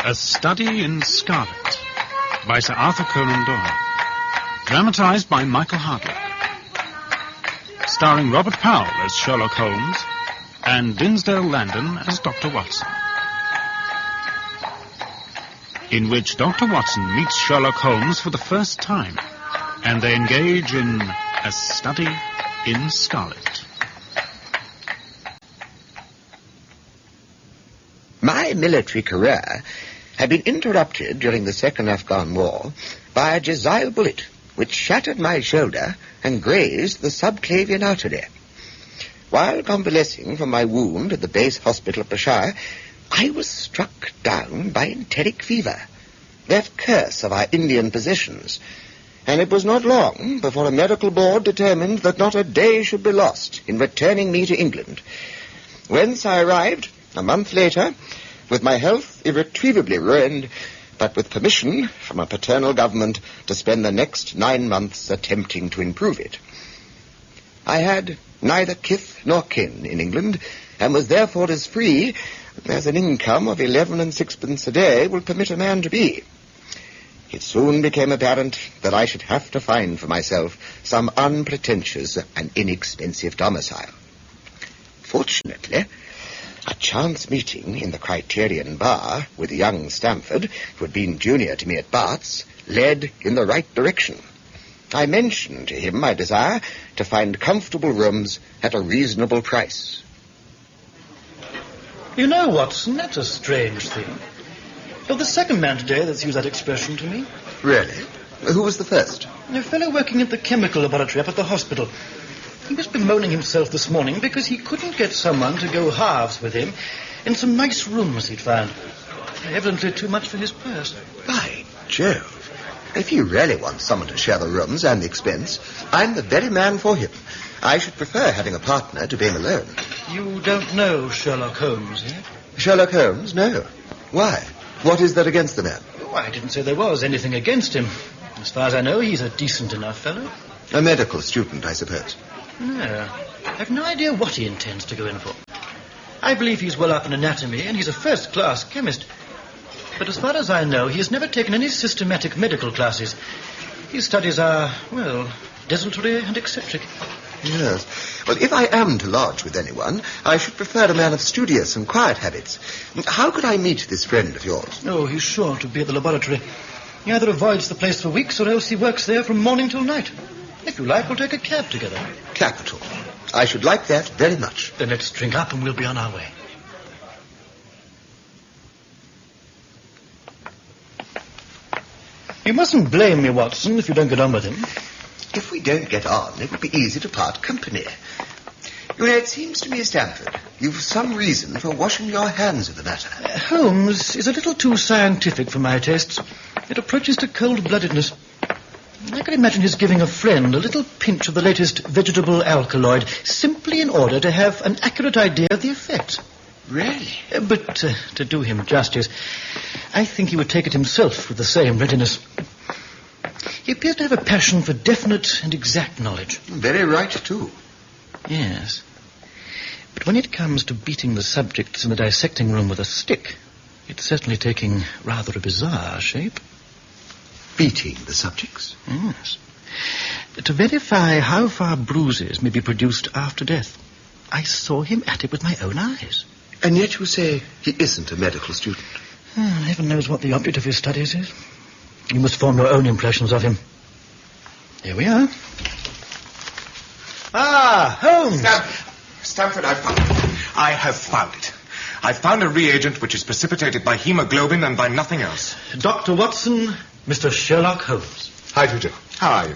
A Study in Scarlet by Sir Arthur Conan Doyle. Dramatised by Michael Hardwick. Starring Robert Powell as Sherlock Holmes and Dinsdale Landen as Dr. Watson. In which Dr. Watson meets Sherlock Holmes for the first time, and they engage in a study in scarlet. My military career had been interrupted during the Second Afghan War by a Jezile bullet which shattered my shoulder and grazed the subclavian artery. While convalescing from my wound at the base hospital of Peshawar, I was struck down by enteric fever, that curse of our Indian possessions, and it was not long before a medical board determined that not a day should be lost in returning me to England, whence I arrived a month later, with my health irretrievably ruined, but with permission from a paternal government to spend the next 9 months attempting to improve it. I had neither kith nor kin in England, and was therefore as free as an income of 11 6 a day will permit a man to be. It soon became apparent that I should have to find for myself some unpretentious and inexpensive domicile. Fortunately, a chance meeting in the Criterion Bar with young Stamford, who had been junior to me at Bart's, led in the right direction. I mentioned to him my desire to find comfortable rooms at a reasonable price. You know, Watson, that's a strange thing. You're the second man today that's used that expression to me. Really? Who was the first? A fellow working at the chemical laboratory up at the hospital. He was bemoaning himself this morning because he couldn't get someone to go halves with him in some nice rooms he'd found. Evidently too much for his purse. By Jove. If he really wants someone to share the rooms and the expense, I'm the very man for him. I should prefer having a partner to being alone. You don't know Sherlock Holmes, eh? Sherlock Holmes? No. Why? What is there against the man? Oh, I didn't say there was anything against him. As far as I know, he's a decent enough fellow. A medical student, I suppose. No. I've no idea what he intends to go in for. I believe he's well up in anatomy, and he's a first-class chemist. But as far as I know, he has never taken any systematic medical classes. His studies are, well, desultory and eccentric. Yes. Well, if I am to lodge with anyone, I should prefer a man of studious and quiet habits. How could I meet this friend of yours? Oh, he's sure to be at the laboratory. He either avoids the place for weeks, or else he works there from morning till night. If you like, we'll take a cab together. Capital. I should like that very much. Then let's drink up and we'll be on our way. You mustn't blame me, Watson, if you don't get on with him. If we don't get on, it would be easy to part company. You know, it seems to me, Stamford, you've some reason for washing your hands of the matter. Holmes is a little too scientific for my tastes. It approaches to cold-bloodedness. I can imagine his giving a friend a little pinch of the latest vegetable alkaloid simply in order to have an accurate idea of the effects. Really? But to do him justice, I think he would take it himself with the same readiness. He appears to have a passion for definite and exact knowledge. Very right, too. Yes. But when it comes to beating the subjects in the dissecting room with a stick, it's certainly taking rather a bizarre shape. Beating the subjects? Yes. To verify how far bruises may be produced after death, I saw him at it with my own eyes. And yet you say he isn't a medical student? Heaven knows what the object of his studies is. You must form your own impressions of him. Here we are. Ah, Holmes! Stamford, I have found it. I've found a reagent which is precipitated by hemoglobin and by nothing else. Dr. Watson, Mr. Sherlock Holmes. How do you do? How are you?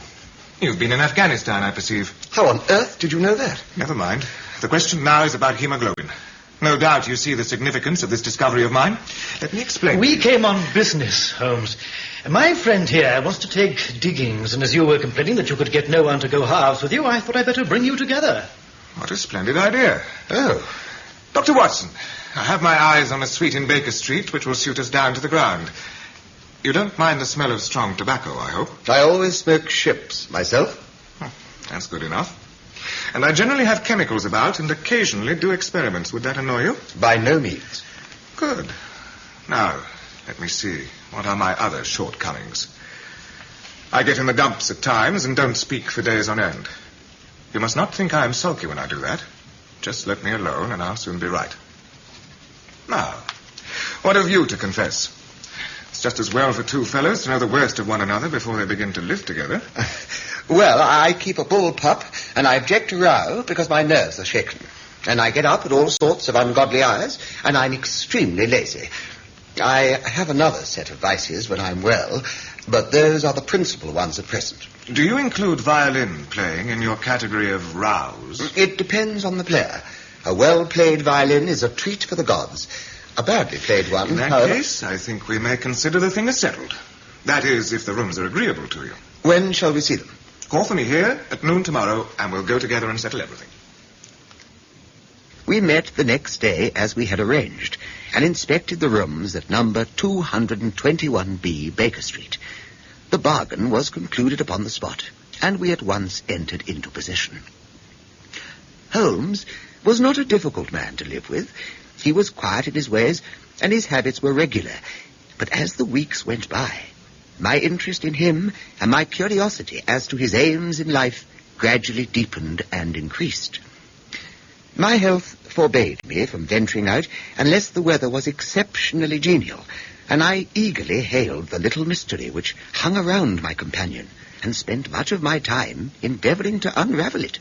You've been in Afghanistan, I perceive. How on earth did you know that? Never mind. The question now is about hemoglobin. No doubt you see the significance of this discovery of mine. Let me explain. We came on business, Holmes. My friend here wants to take diggings, and as you were complaining that you could get no one to go halves with you, I thought I'd better bring you together. What a splendid idea. Oh. Dr. Watson, I have my eyes on a suite in Baker Street which will suit us down to the ground. You don't mind the smell of strong tobacco, I hope? I always smoke ships, myself. That's good enough. And I generally have chemicals about and occasionally do experiments. Would that annoy you? By no means. Good. Now, Let me see. What are my other shortcomings? I get in the dumps at times and don't speak for days on end. You must not think I am sulky when I do that. Just let me alone and I'll soon be right. Now, what have you to confess? It's just as well for two fellows to know the worst of one another before they begin to live together. Well, I keep a bull pup, and I object to row because my nerves are shaken. And I get up at all sorts of ungodly hours, and I'm extremely lazy. I have another set of vices when I'm well, but those are the principal ones at present. Do you include violin playing in your category of rows? It depends on the player. A well-played violin is a treat for the gods. A badly played one, In that however... case, I think we may consider the thing as settled. That is, if the rooms are agreeable to you. When shall we see them? Call for me here at noon tomorrow, and we'll go together and settle everything. We met the next day as we had arranged, and inspected the rooms at number 221B Baker Street. The bargain was concluded upon the spot, and we at once entered into possession. Holmes was not a difficult man to live with. He was quiet in his ways, and his habits were regular. But as the weeks went by, my interest in him and my curiosity as to his aims in life gradually deepened and increased. My health forbade me from venturing out unless the weather was exceptionally genial, and I eagerly hailed the little mystery which hung around my companion and spent much of my time endeavouring to unravel it.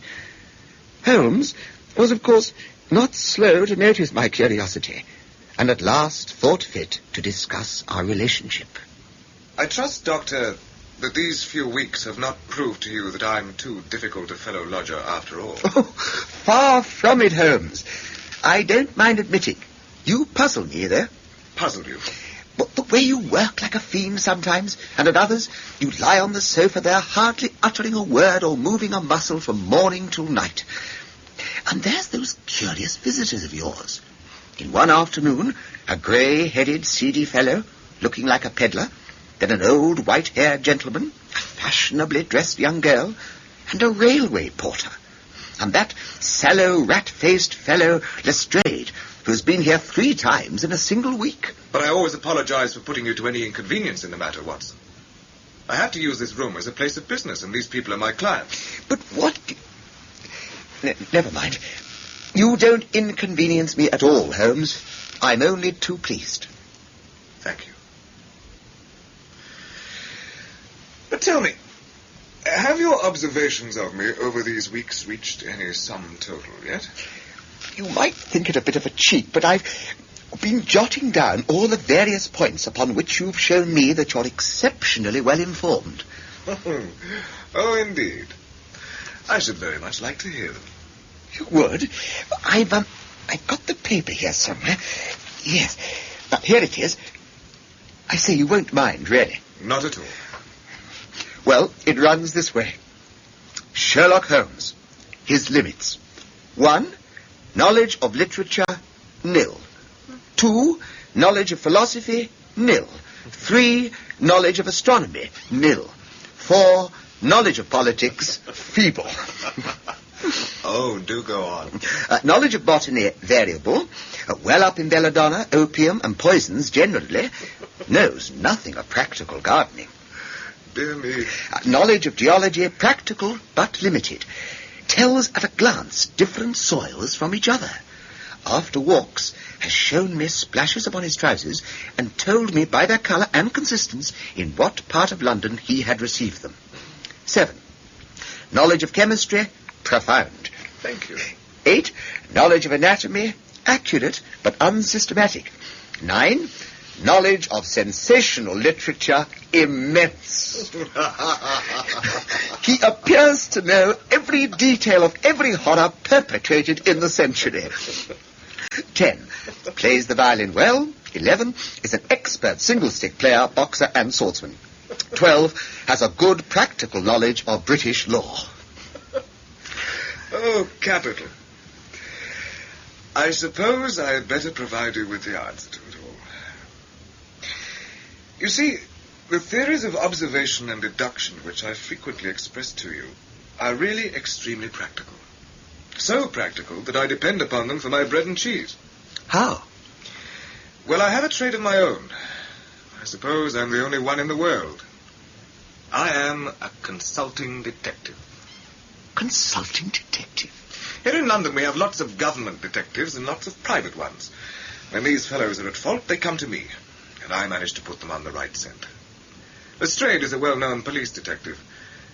Holmes was, of course, not slow to notice my curiosity, and at last thought fit to discuss our relationship. I trust, Doctor, that these few weeks have not proved to you that I'm too difficult a fellow lodger after all. Oh, far from it, Holmes. I don't mind admitting. You puzzle me, though. Puzzle you? But the way you work like a fiend sometimes, and at others you lie on the sofa there hardly uttering a word or moving a muscle from morning till night. And there's those curious visitors of yours. In one afternoon, a grey-headed, seedy fellow, looking like a peddler, then an old white-haired gentleman, a fashionably dressed young girl, and a railway porter. And that sallow, rat-faced fellow, Lestrade, who's been here 3 times in a single week. But I always apologize for putting you to any inconvenience in the matter, Watson. I have to use this room as a place of business, and these people are my clients. But what... Never mind. You don't inconvenience me at all, Holmes. I'm only too pleased. Thank you. But tell me, have your observations of me over these weeks reached any sum total yet? You might think it a bit of a cheat, but I've been jotting down all the various points upon which you've shown me that you're exceptionally well informed. Oh, indeed. I should very much like to hear them. You would? I've got the paper here somewhere. Yes. Now, here it is. I say, you won't mind, really. Not at all. Well, it runs this way. Sherlock Holmes. His limits. 1, knowledge of literature, nil. 2, knowledge of philosophy, nil. 3, knowledge of astronomy, nil. 4, knowledge of politics, feeble. Oh, do go on. Knowledge of botany, variable. Well up in belladonna, opium, and poisons generally. Knows nothing of practical gardening. Dear me. Knowledge of geology, practical but limited. Tells at a glance different soils from each other. After walks, has shown me splashes upon his trousers and told me by their colour and consistence in what part of London he had received them. 7, knowledge of chemistry, profound. Thank you. 8, knowledge of anatomy, accurate but unsystematic. 9, knowledge of sensational literature, immense. He appears to know every detail of every horror perpetrated in the century. 10, plays the violin well. 11, is an expert single-stick player, boxer and swordsman. 12, has a good practical knowledge of British law. Oh, capital. I suppose I'd better provide you with the answer to it all. You see, the theories of observation and deduction which I frequently express to you are really extremely practical. So practical that I depend upon them for my bread and cheese. How? Well, I have a trade of my own, suppose I'm the only one in the world. I am a consulting detective. Consulting detective? Here in London we have lots of government detectives and lots of private ones. When these fellows are at fault, they come to me, and I manage to put them on the right scent. Lestrade is a well-known police detective.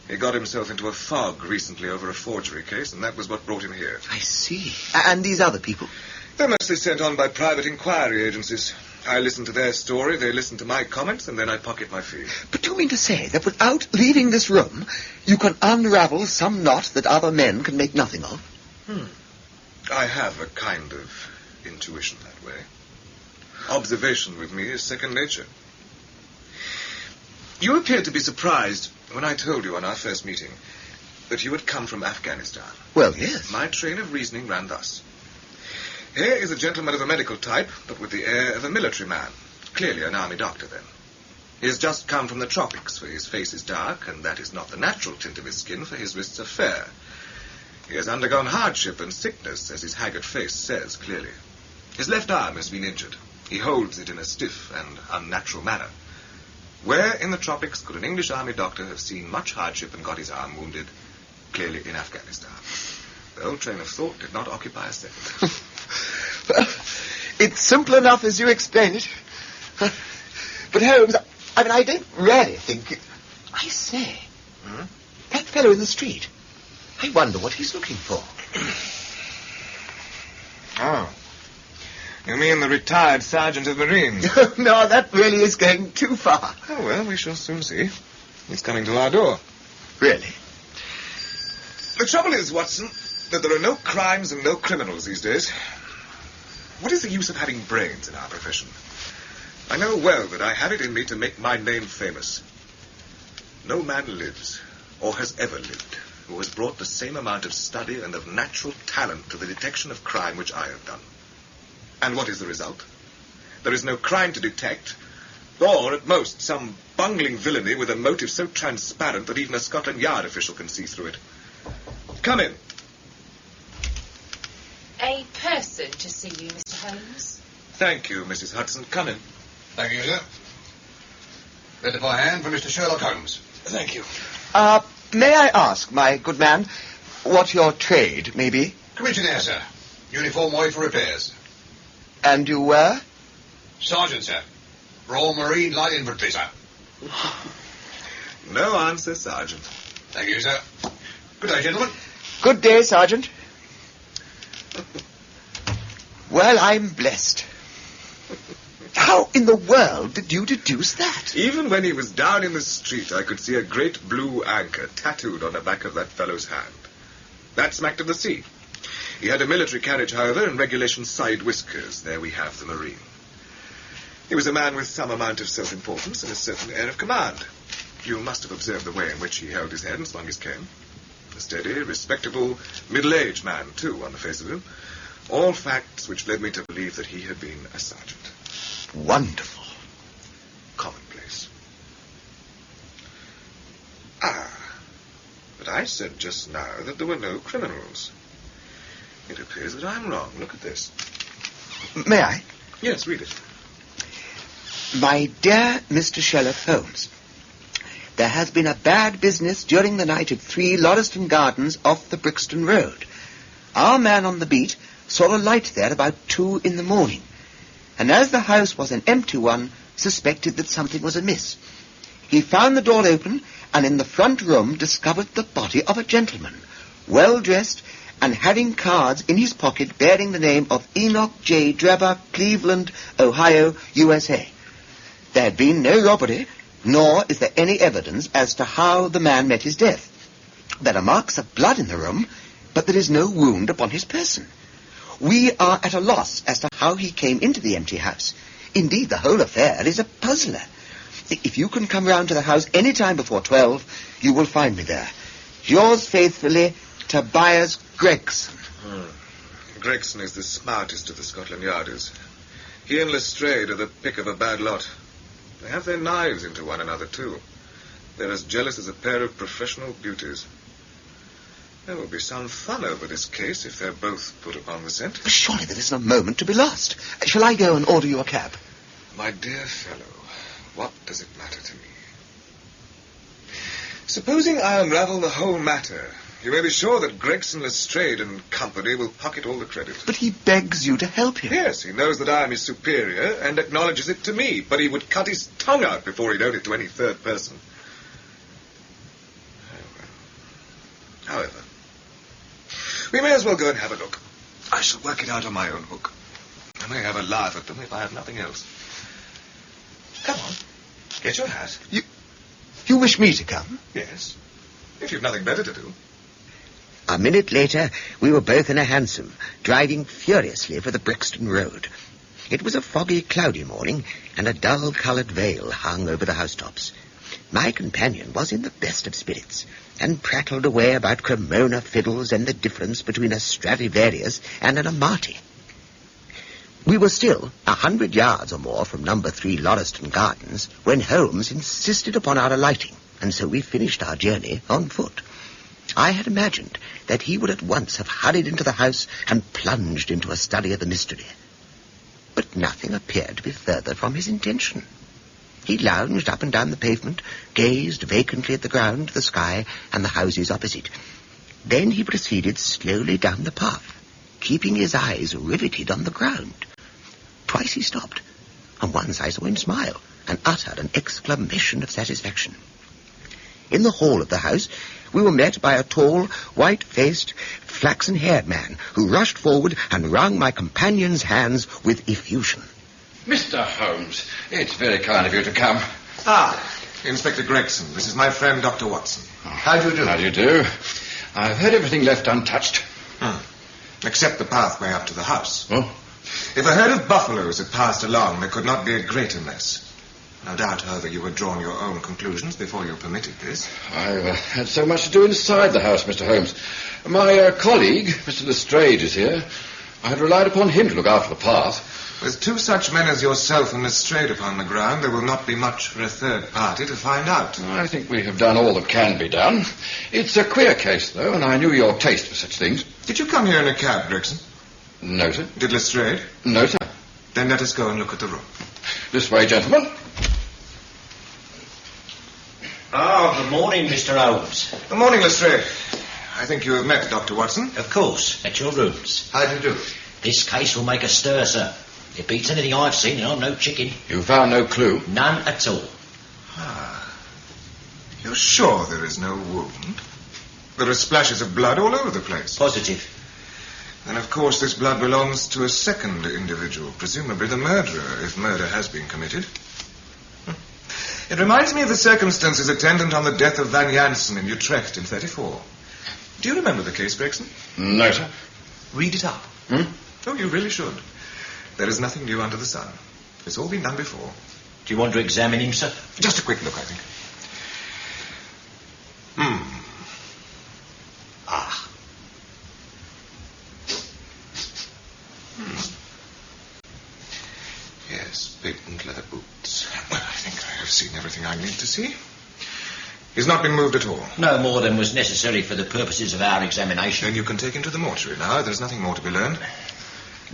He got himself into a fog recently over a forgery case, and that was what brought him here. I see. And these other people? They're mostly sent on by private inquiry agencies. I listen to their story, they listen to my comments, and then I pocket my fee. But do you mean to say that without leaving this room, you can unravel some knot that other men can make nothing of? I have a kind of intuition that way. Observation with me is second nature. You appeared to be surprised when I told you on our first meeting that you had come from Afghanistan. Well, yes. My train of reasoning ran thus. Here is a gentleman of the medical type, but with the air of a military man. Clearly an army doctor, then. He has just come from the tropics, for his face is dark, and that is not the natural tint of his skin, for his wrists are fair. He has undergone hardship and sickness, as his haggard face says clearly. His left arm has been injured. He holds it in a stiff and unnatural manner. Where in the tropics could an English army doctor have seen much hardship and got his arm wounded? Clearly in Afghanistan. The old train of thought did not occupy a second. Well, it's simple enough as you explain it. But Holmes, I don't really think... I say, that fellow in the street, I wonder what he's looking for. Oh. You mean the retired sergeant of Marines? No, that really is going too far. Oh, well, we shall soon see. He's coming to our door. Really? The trouble is, Watson, that there are no crimes and no criminals these days. What is the use of having brains in our profession? I know well that I have it in me to make my name famous. No man lives, or has ever lived, who has brought the same amount of study and of natural talent to the detection of crime which I have done. And what is the result? There is no crime to detect, or, at most, some bungling villainy with a motive so transparent that even a Scotland Yard official can see through it. Come in. A person to see you, Mr. Holmes. Thank you, Mrs. Hudson. Come in. Thank you, sir. Letter by hand for Mr. Sherlock Holmes. Thank you. May I ask, my good man, what your trade may be? Commissionaire, sir. Uniform white for repairs. And you were? Sergeant, sir. Royal Marine Light Infantry, sir. No answer, Sergeant. Thank you, sir. Good day, gentlemen. Good day, Sergeant. Well, I'm blessed. How in the world did you deduce that? Even when he was down in the street, I could see a great blue anchor tattooed on the back of that fellow's hand. That smacked of the sea. He had a military carriage, however, and regulation side whiskers. There we have the Marine. He was a man with some amount of self-importance and a certain air of command. You must have observed the way in which he held his head and swung his cane. A steady, respectable, middle-aged man, too, on the face of him. All facts which led me to believe that he had been a sergeant. Wonderful. Commonplace. But I said just now that there were no criminals. It appears that I'm wrong. Look at this. May I? Yes, read it. My dear Mr. Sherlock Holmes, there has been a bad business during the night at 3 Lauriston Gardens off the Brixton Road. Our man on the beat saw a light there about 2 in the morning, and as the house was an empty one, suspected that something was amiss. He found the door open, and in the front room discovered the body of a gentleman, well dressed, and having cards in his pocket bearing the name of Enoch J. Drebber, Cleveland, Ohio, USA. There had been no robbery, nor is there any evidence as to how the man met his death. There are marks of blood in the room, but there is no wound upon his person. We are at a loss as to how he came into the empty house. Indeed, the whole affair is a puzzler. If you can come round to the house any time before 12, you will find me there. Yours faithfully, Tobias Gregson. Gregson is the smartest of the Scotland Yarders. He and Lestrade are the pick of a bad lot. They have their knives into one another, too. They're as jealous as a pair of professional beauties. There will be some fun over this case if they're both put upon the scent. Surely there isn't a moment to be lost. Shall I go and order you a cab? My dear fellow, what does it matter to me? Supposing I unravel the whole matter, you may be sure that Gregson, Lestrade and company will pocket all the credit. But he begs you to help him. Yes, he knows that I am his superior and acknowledges it to me, but he would cut his tongue out before he'd own it to any third person. However, we may as well go and have a look. I shall work it out on my own hook. I may have a laugh at them if I have nothing else. Come on, get your hat. You wish me to come? Yes, if you've nothing better to do. A minute later, we were both in a hansom, driving furiously for the Brixton Road. It was a foggy, cloudy morning, and a dull-coloured veil hung over the housetops. My companion was in the best of spirits, and prattled away about Cremona fiddles and the difference between a Stradivarius and an Amati. We were still 100 yards or more from number 3 Lauriston Gardens when Holmes insisted upon our alighting, and so we finished our journey on foot. I had imagined that he would at once have hurried into the house and plunged into a study of the mystery. But nothing appeared to be further from his intention. He lounged up and down the pavement, gazed vacantly at the ground, the sky, and the houses opposite. Then he proceeded slowly down the path, keeping his eyes riveted on the ground. Twice he stopped, and once I saw him smile and utter an exclamation of satisfaction. In the hall of the house, we were met by a tall, white-faced, flaxen-haired man who rushed forward and wrung my companion's hands with effusion. Mr. Holmes, it's very kind of you to come. Ah, Inspector Gregson. This is my friend, Dr. Watson. How do you do? How do you do? I've had everything left untouched. Except the pathway up to the house. Oh? If a herd of buffaloes had passed along, there could not be a greater mess. No doubt, however, you had drawn your own conclusions before you permitted this. I've had so much to do inside the house, Mr. Holmes. My colleague, Mr. Lestrade, is here. I had relied upon him to look after the path. With 2 such men as yourself and Lestrade upon the ground, there will not be much for a third party to find out. I think we have done all that can be done. It's a queer case, though, and I knew your taste for such things. Did you come here in a cab, Gregson? No, sir. Did Lestrade? No, sir. Then let us go and look at the room. This way, gentlemen. Good morning, Mr. Holmes. Good morning, Lestrade. I think you have met Dr. Watson. Of course, at your rooms. How do you do? This case will make a stir, sir. It beats anything I've seen, and I'm no chicken. You found no clue? None at all. You're sure there is no wound? There are splashes of blood all over the place. Positive. Then, of course, this blood belongs to a second individual, presumably the murderer, if murder has been committed. It reminds me of the circumstances attendant on the death of Van Jansen in Utrecht in 34. Do you remember the case, Brixton? No, sir. Read it up. Oh, you really should. There is nothing new under the sun. It's all been done before. Do you want to examine him, sir? Just a quick look, I think. Yes, patent leather boots. Well, I think I have seen everything I need to see. He's not been moved at all. No more than was necessary for the purposes of our examination. Then you can take him to the mortuary now. There's nothing more to be learned.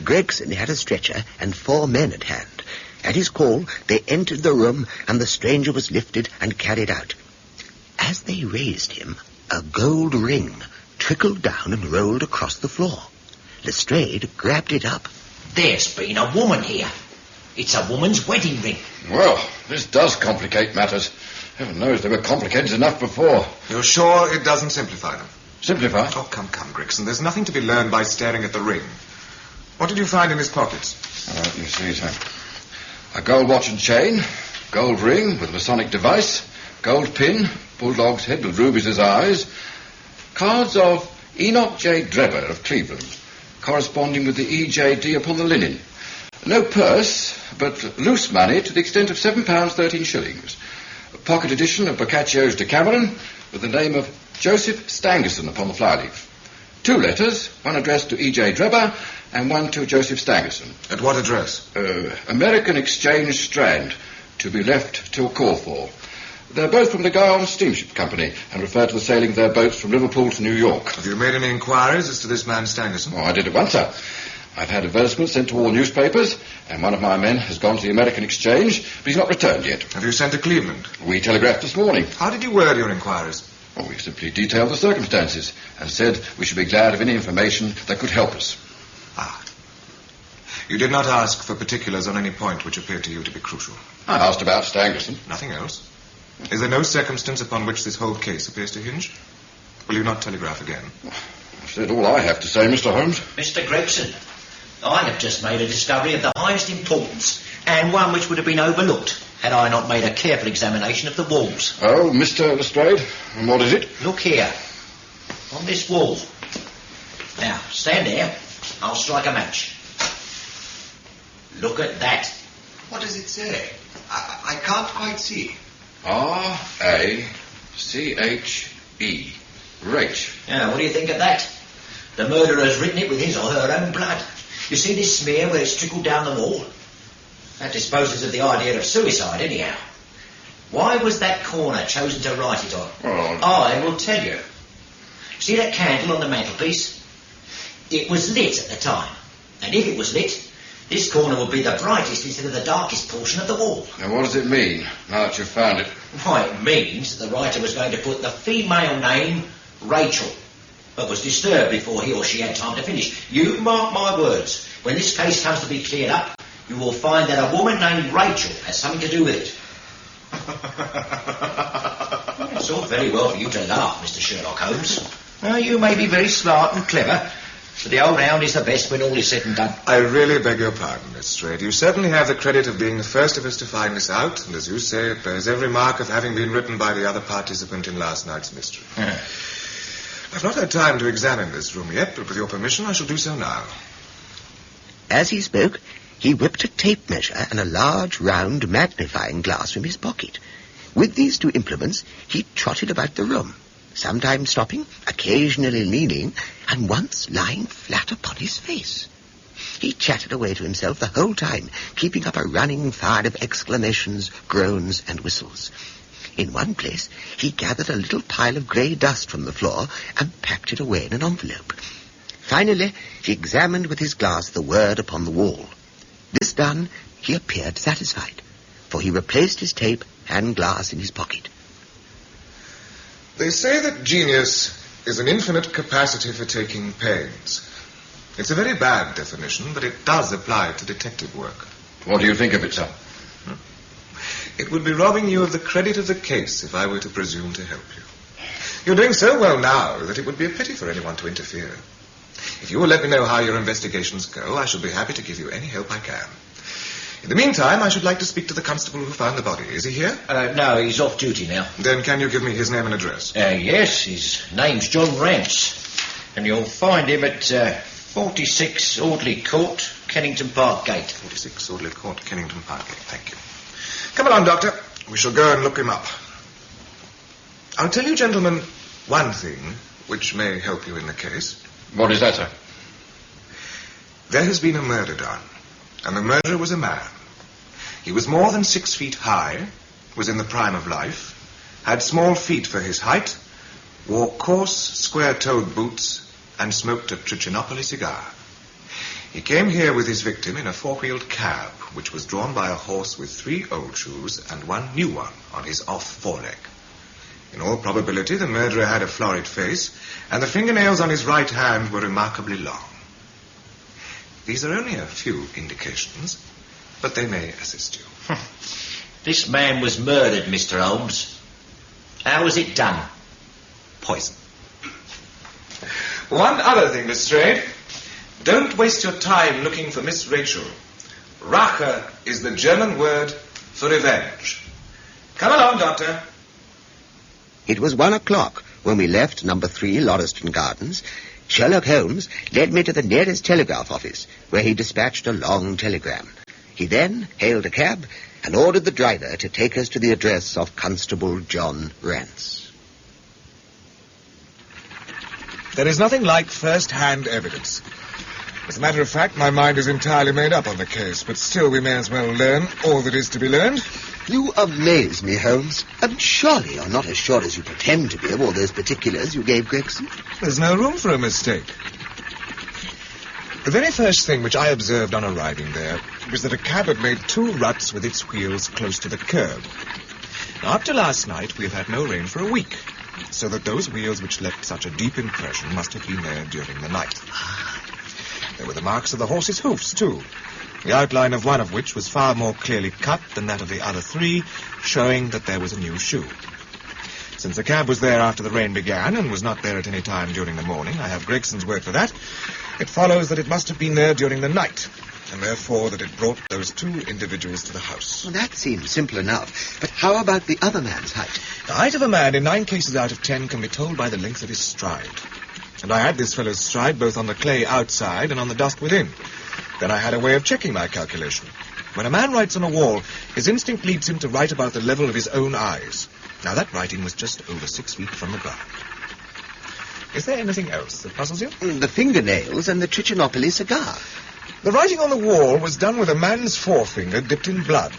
Gregson had a stretcher and 4 men at hand. At his call, they entered the room, and the stranger was lifted and carried out. As they raised him, a gold ring trickled down and rolled across the floor. Lestrade grabbed it up. There's been a woman here. It's a woman's wedding ring. Well, this does complicate matters. Heaven knows they were complicated enough before. You're sure it doesn't simplify them? Simplify? Oh, come, Gregson. There's nothing to be learned by staring at the ring. What did you find in his pockets? You see, sir. A gold watch and chain, gold ring with Masonic device, gold pin, bulldog's head with rubies as eyes, cards of Enoch J. Drebber of Cleveland, corresponding with the EJD upon the linen. No purse, but loose money to the extent of £7 13 shillings. A pocket edition of Boccaccio's Decameron with the name of Joseph Stangerson upon the flyleaf. 2 letters, one addressed to E.J. Drebber and one to Joseph Stangerson. At what address? American Exchange Strand, to be left till call for. They're both from the Guyon Steamship Company and refer to the sailing of their boats from Liverpool to New York. Have you made any inquiries as to this man Stangerson? Oh, I did at once, sir. I've had advertisements sent to all newspapers, and one of my men has gone to the American Exchange, but he's not returned yet. Have you sent to Cleveland? We telegraphed this morning. How did you word your inquiries? Oh, we simply detailed the circumstances and said we should be glad of any information that could help us. Ah. You did not ask for particulars on any point which appeared to you to be crucial. I asked about Stangerson. Nothing else? Is there no circumstance upon which this whole case appears to hinge? Will you not telegraph again? I've said all I have to say, Mr. Holmes. Mr. Gregson, I have just made a discovery of the highest importance, and one which would have been overlooked had I not made a careful examination of the walls. Oh, Mr. Lestrade, and what is it? Look here, on this wall. Now, stand there. I'll strike a match. Look at that. What does it say? I can't quite see. R-A-C-H-E. Rach. Now, what do you think of that? The murderer has written it with his or her own blood. You see this smear where it's trickled down the wall? That disposes of the idea of suicide, anyhow. Why was that corner chosen to write it on? Oh. I will tell you. See that candle on the mantelpiece? It was lit at the time. And if it was lit, this corner would be the brightest instead of the darkest portion of the wall. Now, what does it mean, now that you've found it? Why, it means that the writer was going to put the female name Rachel, but was disturbed before he or she had time to finish. You mark my words. When this case comes to be cleared up, you will find that a woman named Rachel has something to do with it. It's all very well for you to laugh, Mr Sherlock Holmes. Well, you may be very smart and clever, but the old hound is the best when all is said and done. I really beg your pardon, Lestrade. You certainly have the credit of being the first of us to find this out, and as you say, it bears every mark of having been written by the other participant in last night's mystery. I've not had time to examine this room yet, but with your permission I shall do so now. As he spoke, he whipped a tape measure and a large, round magnifying glass from his pocket. With these two implements, he trotted about the room, sometimes stopping, occasionally leaning, and once lying flat upon his face. He chattered away to himself the whole time, keeping up a running fire of exclamations, groans, and whistles. In one place, he gathered a little pile of grey dust from the floor and packed it away in an envelope. Finally, he examined with his glass the word upon the wall. This done, he appeared satisfied, for he replaced his tape and glass in his pocket. They say that genius is an infinite capacity for taking pains. It's a very bad definition, but it does apply to detective work. What do you think of it, sir? It would be robbing you of the credit of the case if I were to presume to help you. You're doing so well now that it would be a pity for anyone to interfere. If you will let me know how your investigations go, I shall be happy to give you any help I can. In the meantime, I should like to speak to the constable who found the body. Is he here? No, he's off duty now. Then can you give me his name and address? Yes, his name's John Rance. And you'll find him at 46 Audley Court, Kennington Park Gate. 46 Audley Court, Kennington Park Gate. Thank you. Come along, Doctor. We shall go and look him up. I'll tell you, gentlemen, one thing which may help you in the case. What is that, sir? There has been a murder done, and the murderer was a man. He was more than 6 feet high, was in the prime of life, had small feet for his height, wore coarse, square-toed boots, and smoked a Trichinopoly cigar. He came here with his victim in a four-wheeled cab, which was drawn by a horse with 3 old shoes and 1 new one on his off foreleg. In all probability, the murderer had a florid face, and the fingernails on his right hand were remarkably long. These are only a few indications, but they may assist you. This man was murdered, Mr. Holmes. How was it done? Poison. One other thing, Lestrade. Don't waste your time looking for Miss Rachel. Rache is the German word for revenge. Come along, Doctor. It was 1 o'clock when we left number 3 Lauriston Gardens. Sherlock Holmes led me to the nearest telegraph office, where he dispatched a long telegram. He then hailed a cab and ordered the driver to take us to the address of Constable John Rance. There is nothing like first-hand evidence. As a matter of fact, my mind is entirely made up on the case, but still we may as well learn all that is to be learned. You amaze me, Holmes. And surely you're not as sure as you pretend to be of all those particulars you gave Gregson. There's no room for a mistake. The very first thing which I observed on arriving there was that a cab had made 2 ruts with its wheels close to the curb. Now, up to last night, we have had no rain for a week, so that those wheels which left such a deep impression must have been there during the night. There were the marks of the horse's hoofs, too, the outline of one of which was far more clearly cut than that of the other 3, showing that there was a new shoe. Since the cab was there after the rain began and was not there at any time during the morning, I have Gregson's word for that, it follows that it must have been there during the night, and therefore that it brought those 2 individuals to the house. Well, that seems simple enough. But how about the other man's height? The height of a man in 9 cases out of 10 can be told by the length of his stride. And I had this fellow's stride both on the clay outside and on the dust within. Then I had a way of checking my calculation. When a man writes on a wall, his instinct leads him to write about the level of his own eyes. Now, that writing was just over 6 feet from the ground. Is there anything else that puzzles you? The fingernails and the Trichinopoly cigar. The writing on the wall was done with a man's forefinger dipped in blood.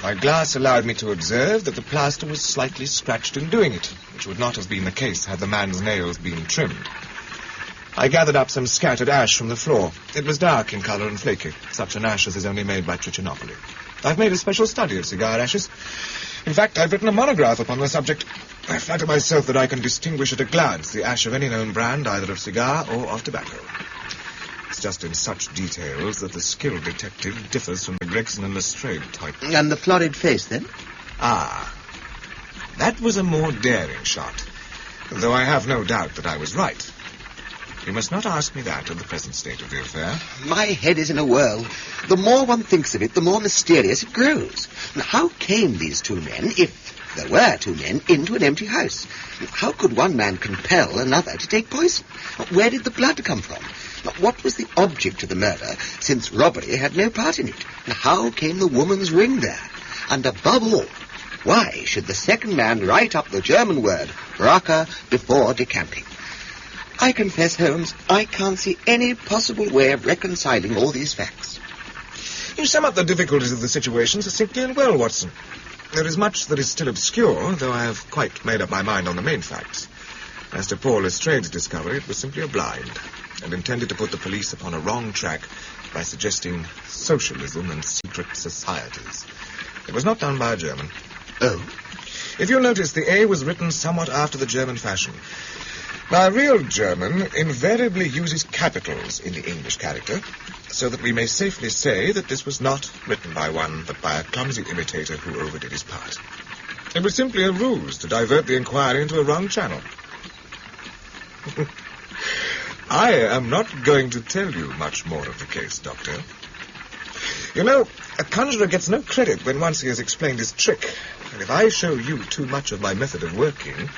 My glass allowed me to observe that the plaster was slightly scratched in doing it, which would not have been the case had the man's nails been trimmed. I gathered up some scattered ash from the floor. It was dark in colour and flaky. Such an ash as is only made by Trichinopoly. I've made a special study of cigar ashes. In fact, I've written a monograph upon the subject. I flatter myself that I can distinguish at a glance the ash of any known brand, either of cigar or of tobacco. It's just in such details that the skilled detective differs from the Gregson and Lestrade type. And the florid face, then? Ah, that was a more daring shot, though I have no doubt that I was right. You must not ask me that in the present state of the affair. My head is in a whirl. The more one thinks of it, the more mysterious it grows. Now, how came these 2 men, if there were 2 men, into an empty house? How could one man compel another to take poison? Where did the blood come from? What was the object of the murder, since robbery had no part in it? How came the woman's ring there? And above all, why should the second man write up the German word, Rache, before decamping? I confess, Holmes, I can't see any possible way of reconciling all these facts. You sum up the difficulties of the situation succinctly and well, Watson. There is much that is still obscure, though I have quite made up my mind on the main facts. As to poor Lestrade's discovery, it was simply a blind, and intended to put the police upon a wrong track by suggesting socialism and secret societies. It was not done by a German. Oh? If you'll notice, the A was written somewhat after the German fashion. Now, a real German invariably uses capitals in the English character, so that we may safely say that this was not written by one, but by a clumsy imitator who overdid his part. It was simply a ruse to divert the inquiry into a wrong channel. I am not going to tell you much more of the case, Doctor. You know, a conjurer gets no credit when once he has explained his trick, and if I show you too much of my method of working,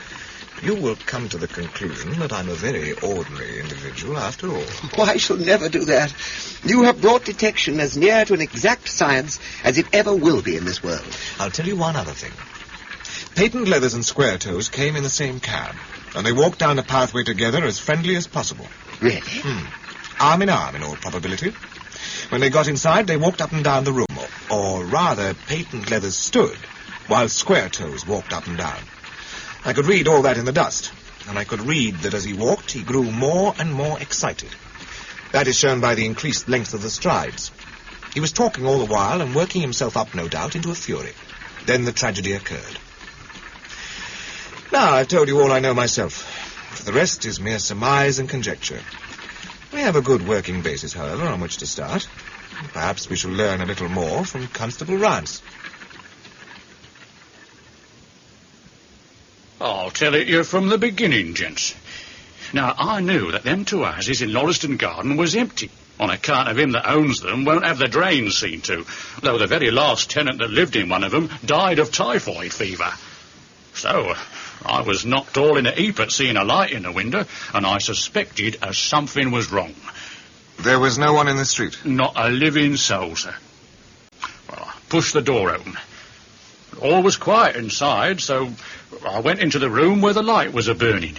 you will come to the conclusion that I'm a very ordinary individual after all. Oh, I shall never do that. You have brought detection as near to an exact science as it ever will be in this world. I'll tell you one other thing. Patent Leathers and Square Toes came in the same cab, and they walked down the pathway together as friendly as possible. Really? Arm in arm, in all probability. When they got inside, they walked up and down the room, or rather, Patent Leathers stood, while Square Toes walked up and down. I could read all that in the dust, and I could read that as he walked, he grew more and more excited. That is shown by the increased length of the strides. He was talking all the while and working himself up, no doubt, into a fury. Then the tragedy occurred. Now, I've told you all I know myself. The rest is mere surmise and conjecture. We have a good working basis, however, on which to start. Perhaps we shall learn a little more from Constable Rance. I'll tell it you from the beginning, gents. Now, I knew that them 2 houses in Lorriston Garden was empty, on account of him that owns them won't have the drains seen to, though the very last tenant that lived in one of them died of typhoid fever. So, I was knocked all in a heap at seeing a light in the window, and I suspected as something was wrong. There was no one in the street? Not a living soul, sir. Well, I pushed the door open. All was quiet inside, so I went into the room where the light was a-burning.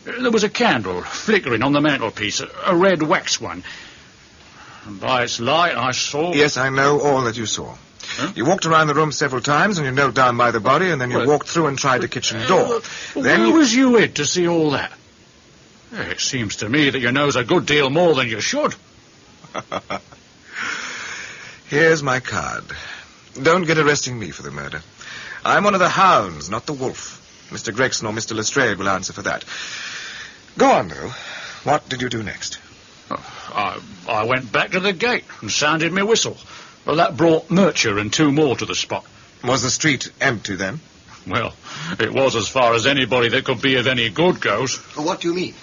There was a candle flickering on the mantelpiece, a red wax one. And by its light, I saw... Yes, I know all that you saw. Huh? You walked around the room several times, and you knelt down by the body, and then you walked through and tried the kitchen door. Then where was you to see all that? It seems to me that you knows a good deal more than you should. Here's my card. Don't get arresting me for the murder. I'm one of the hounds, not the wolf. Mr. Gregson or Mr. Lestrade will answer for that. Go on, though. What did you do next? I went back to the gate and sounded my whistle. Well, that brought Murcher and two more to the spot. Was the street empty then? Well, it was as far as anybody that could be of any good goes. What do you mean?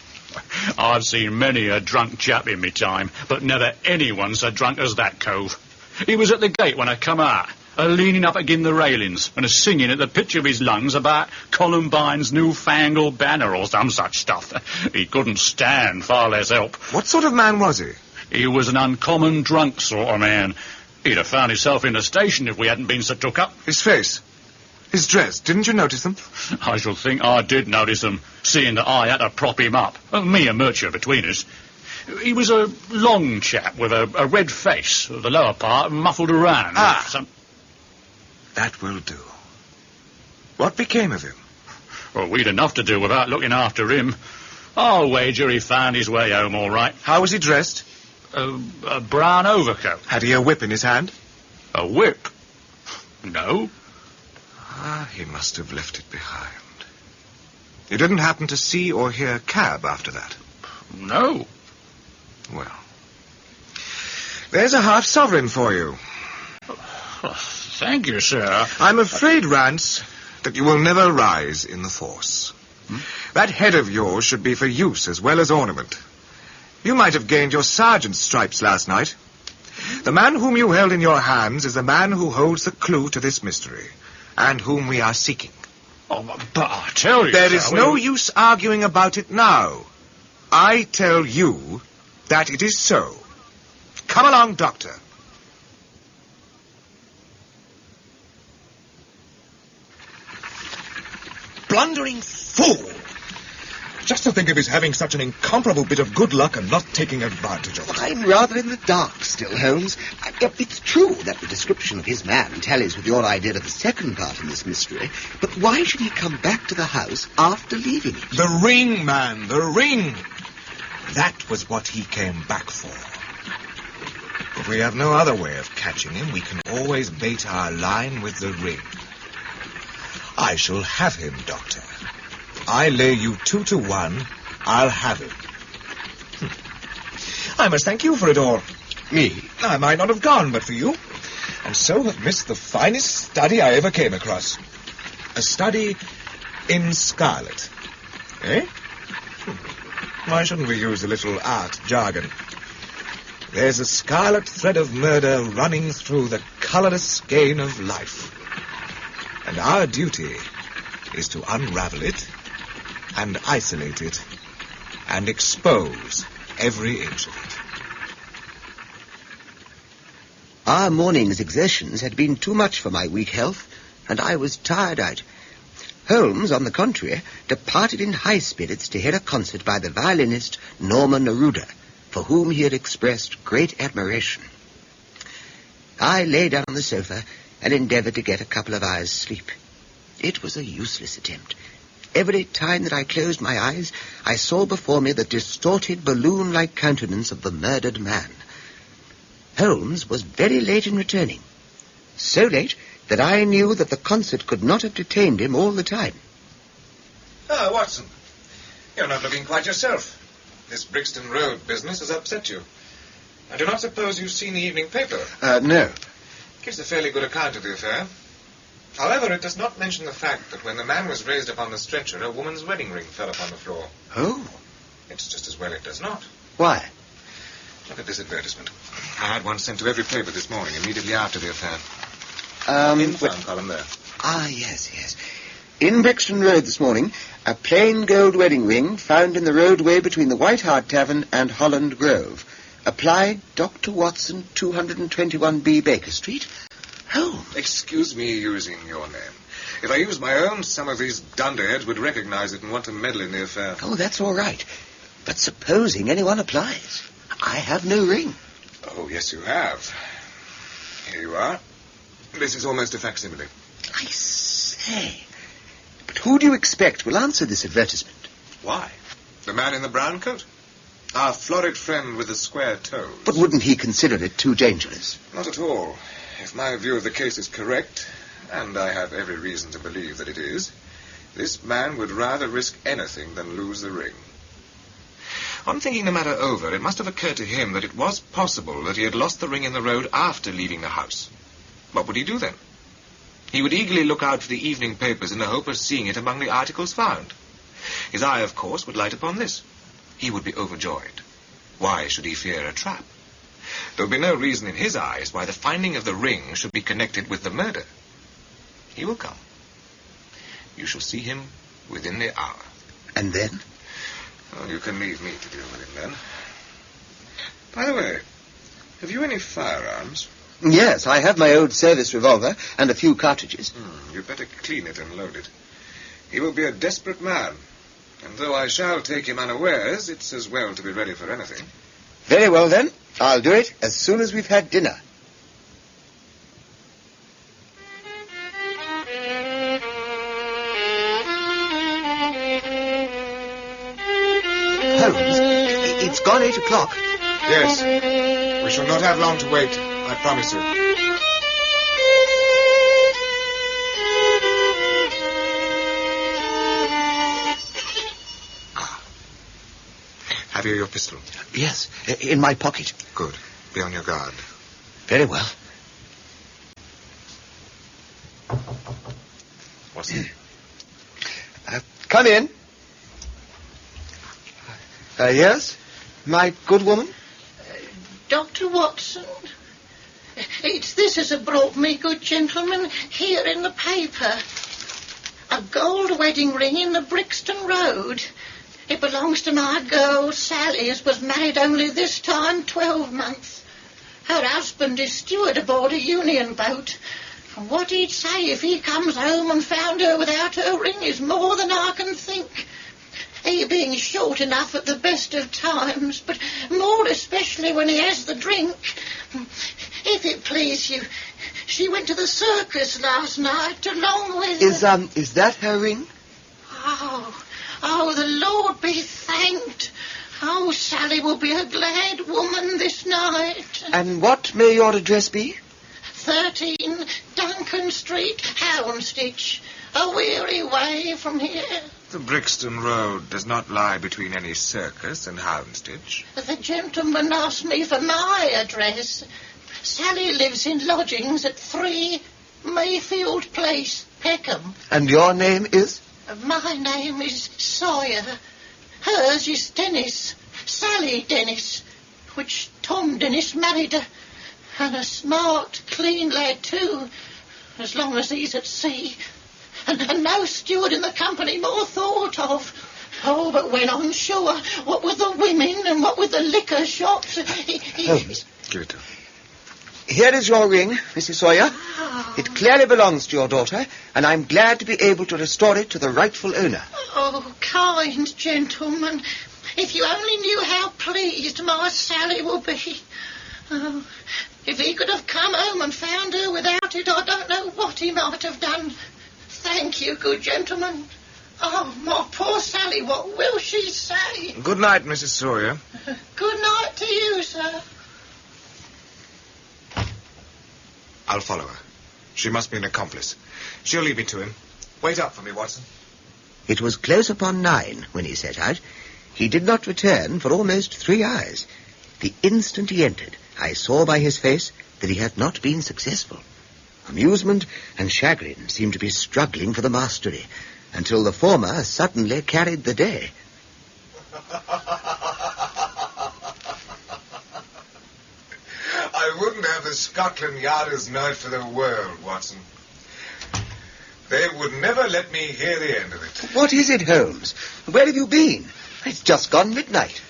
I've seen many a drunk chap in me time, but never anyone so drunk as that cove. He was at the gate when I come out, leaning up agin the railings and singing at the pitch of his lungs about Columbine's newfangled banner or some such stuff. He couldn't stand, far less help. What sort of man was he? He was an uncommon drunk sort of man. He'd have found himself in the station if we hadn't been so took up. His face? His dress? Didn't you notice them? I shall think I did notice them, seeing that I had to prop him up. Me and Murcher between us. He was a long chap with a red face, the lower part muffled around. That will do. What became of him? Well, we'd enough to do without looking after him. I'll wager he found his way home all right. How was he dressed? A brown overcoat. Had he a whip in his hand? A whip? No. He must have left it behind. You didn't happen to see or hear a cab after that? No. Well, there's a half-sovereign for you. Thank you, sir. I'm afraid, Rance, that you will never rise in the force. That head of yours should be for use as well as ornament. You might have gained your sergeant's stripes last night. The man whom you held in your hands is the man who holds the clue to this mystery, and whom we are seeking. Oh, but I tell you, there is no use arguing about it now. I tell you that it is so. Come along, Doctor. Blundering fool! Just to think of his having such an incomparable bit of good luck and not taking advantage of it. I'm rather in the dark still, Holmes. It's true that the description of his man tallies with your idea of the second part in this mystery, but why should he come back to the house after leaving it? The ring, man, the ring! That was what he came back for. If we have no other way of catching him, we can always bait our line with the ring. I shall have him, Doctor. I lay you 2 to 1. I'll have him. I must thank you for it all. Me? I might not have gone but for you, and so have missed the finest study I ever came across. A study in Scarlet. Eh? Why shouldn't we use a little art jargon? There's a scarlet thread of murder running through the colourless skein of life. And our duty is to unravel it and isolate it and expose every inch of it. Our morning's exertions had been too much for my weak health, and I was tired out. Holmes, on the contrary, departed in high spirits to hear a concert by the violinist Norman Neruda, for whom he had expressed great admiration. I lay down on the sofa and endeavoured to get a couple of hours' sleep. It was a useless attempt. Every time that I closed my eyes, I saw before me the distorted, balloon-like countenance of the murdered man. Holmes was very late in returning. So late that I knew that the concert could not have detained him all the time. Ah, Watson. You're not looking quite yourself. This Brixton Road business has upset you. I do not suppose you've seen the evening paper. No. Gives a fairly good account of the affair. However, it does not mention the fact that when the man was raised upon the stretcher, a woman's wedding ring fell upon the floor. Oh. It's just as well it does not. Why? Look at this advertisement. I had one sent to every paper this morning, immediately after the affair. In the front column there. Ah, yes. In Brixton Road this morning, a plain gold wedding ring found in the roadway between the White Hart Tavern and Holland Grove. Applied Dr. Watson, 221B Baker Street. Holmes. Excuse me using your name. If I used my own, some of these dunderheads would recognize it and want to meddle in the affair. Oh, that's all right. But supposing anyone applies, I have no ring. Oh, yes, you have. Here you are. This is almost a facsimile. I say. But who do you expect will answer this advertisement? Why? The man in the brown coat? Our florid friend with the square toes. But wouldn't he consider it too dangerous? Not at all. If my view of the case is correct, and I have every reason to believe that it is, this man would rather risk anything than lose the ring. On thinking the matter over, it must have occurred to him that it was possible that he had lost the ring in the road after leaving the house. What would he do then? He would eagerly look out for the evening papers in the hope of seeing it among the articles found. His eye, of course, would light upon this. He would be overjoyed. Why should he fear a trap? There would be no reason in his eyes why the finding of the ring should be connected with the murder. He will come. You shall see him within the hour. And then? Well, you can leave me to deal with him then. By the way, have you any firearms? Yes, I have my old service revolver and a few cartridges. You'd better clean it and load it. He will be a desperate man. And though I shall take him unawares, it's as well to be ready for anything. Very well, then. I'll do it as soon as we've had dinner. Holmes, it's gone 8 o'clock. Yes. We shall not have long to wait, I promise you. Have you your pistol? Yes, in my pocket. Good. Be on your guard. Very well. Watson? Come in. Yes, my good woman? Dr. Watson, it's this as have brought me, good gentleman, here in the paper. A gold wedding ring in the Brixton Road. It belongs to my girl, Sally, as was married only this time 12 months. Her husband is steward aboard a Union boat. And what he'd say if he comes home and found her without her ring is more than I can think. He being short enough at the best of times, but more especially when he has the drink. If it please you, she went to the circus last night along with... Is that her ring? Oh, the Lord be thanked. Oh, Sally will be a glad woman this night. And what may your address be? 13 Duncan Street, Houndsditch. A weary way from here. The Brixton Road does not lie between any circus and Houndsditch. The gentleman asked me for my address. Sally lives in lodgings at 3 Mayfield Place, Peckham. And your name is? My name is Sawyer. Hers is Dennis. Sally Dennis. Which Tom Dennis married her. And a smart, clean lad, too. As long as he's at sea. And no steward in the company more thought of. Oh, but when on shore, what with the women and what with the liquor shops... Holmes. Give it to him. Here is your ring, Mrs. Sawyer. It clearly belongs to your daughter, and I'm glad to be able to restore it to the rightful owner. Oh, kind gentleman. If you only knew how pleased my Sally will be. Oh, if he could have come home and found her without it, I don't know what he might have done. Thank you, good gentleman. Oh, my poor Sally, what will she say? Good night, Mrs. Sawyer. Good night to you, sir. I'll follow her. She must be an accomplice. She'll lead me to him. Wait up for me, Watson. It was close upon 9 when he set out. He did not return for almost 3 hours. The instant he entered, I saw by his face that he had not been successful. Amusement and chagrin seemed to be struggling for the mastery, until the former suddenly carried the day. I wouldn't have the Scotland Yarders know it for the world, Watson. They would never let me hear the end of it. What is it, Holmes? Where have you been? It's just gone midnight.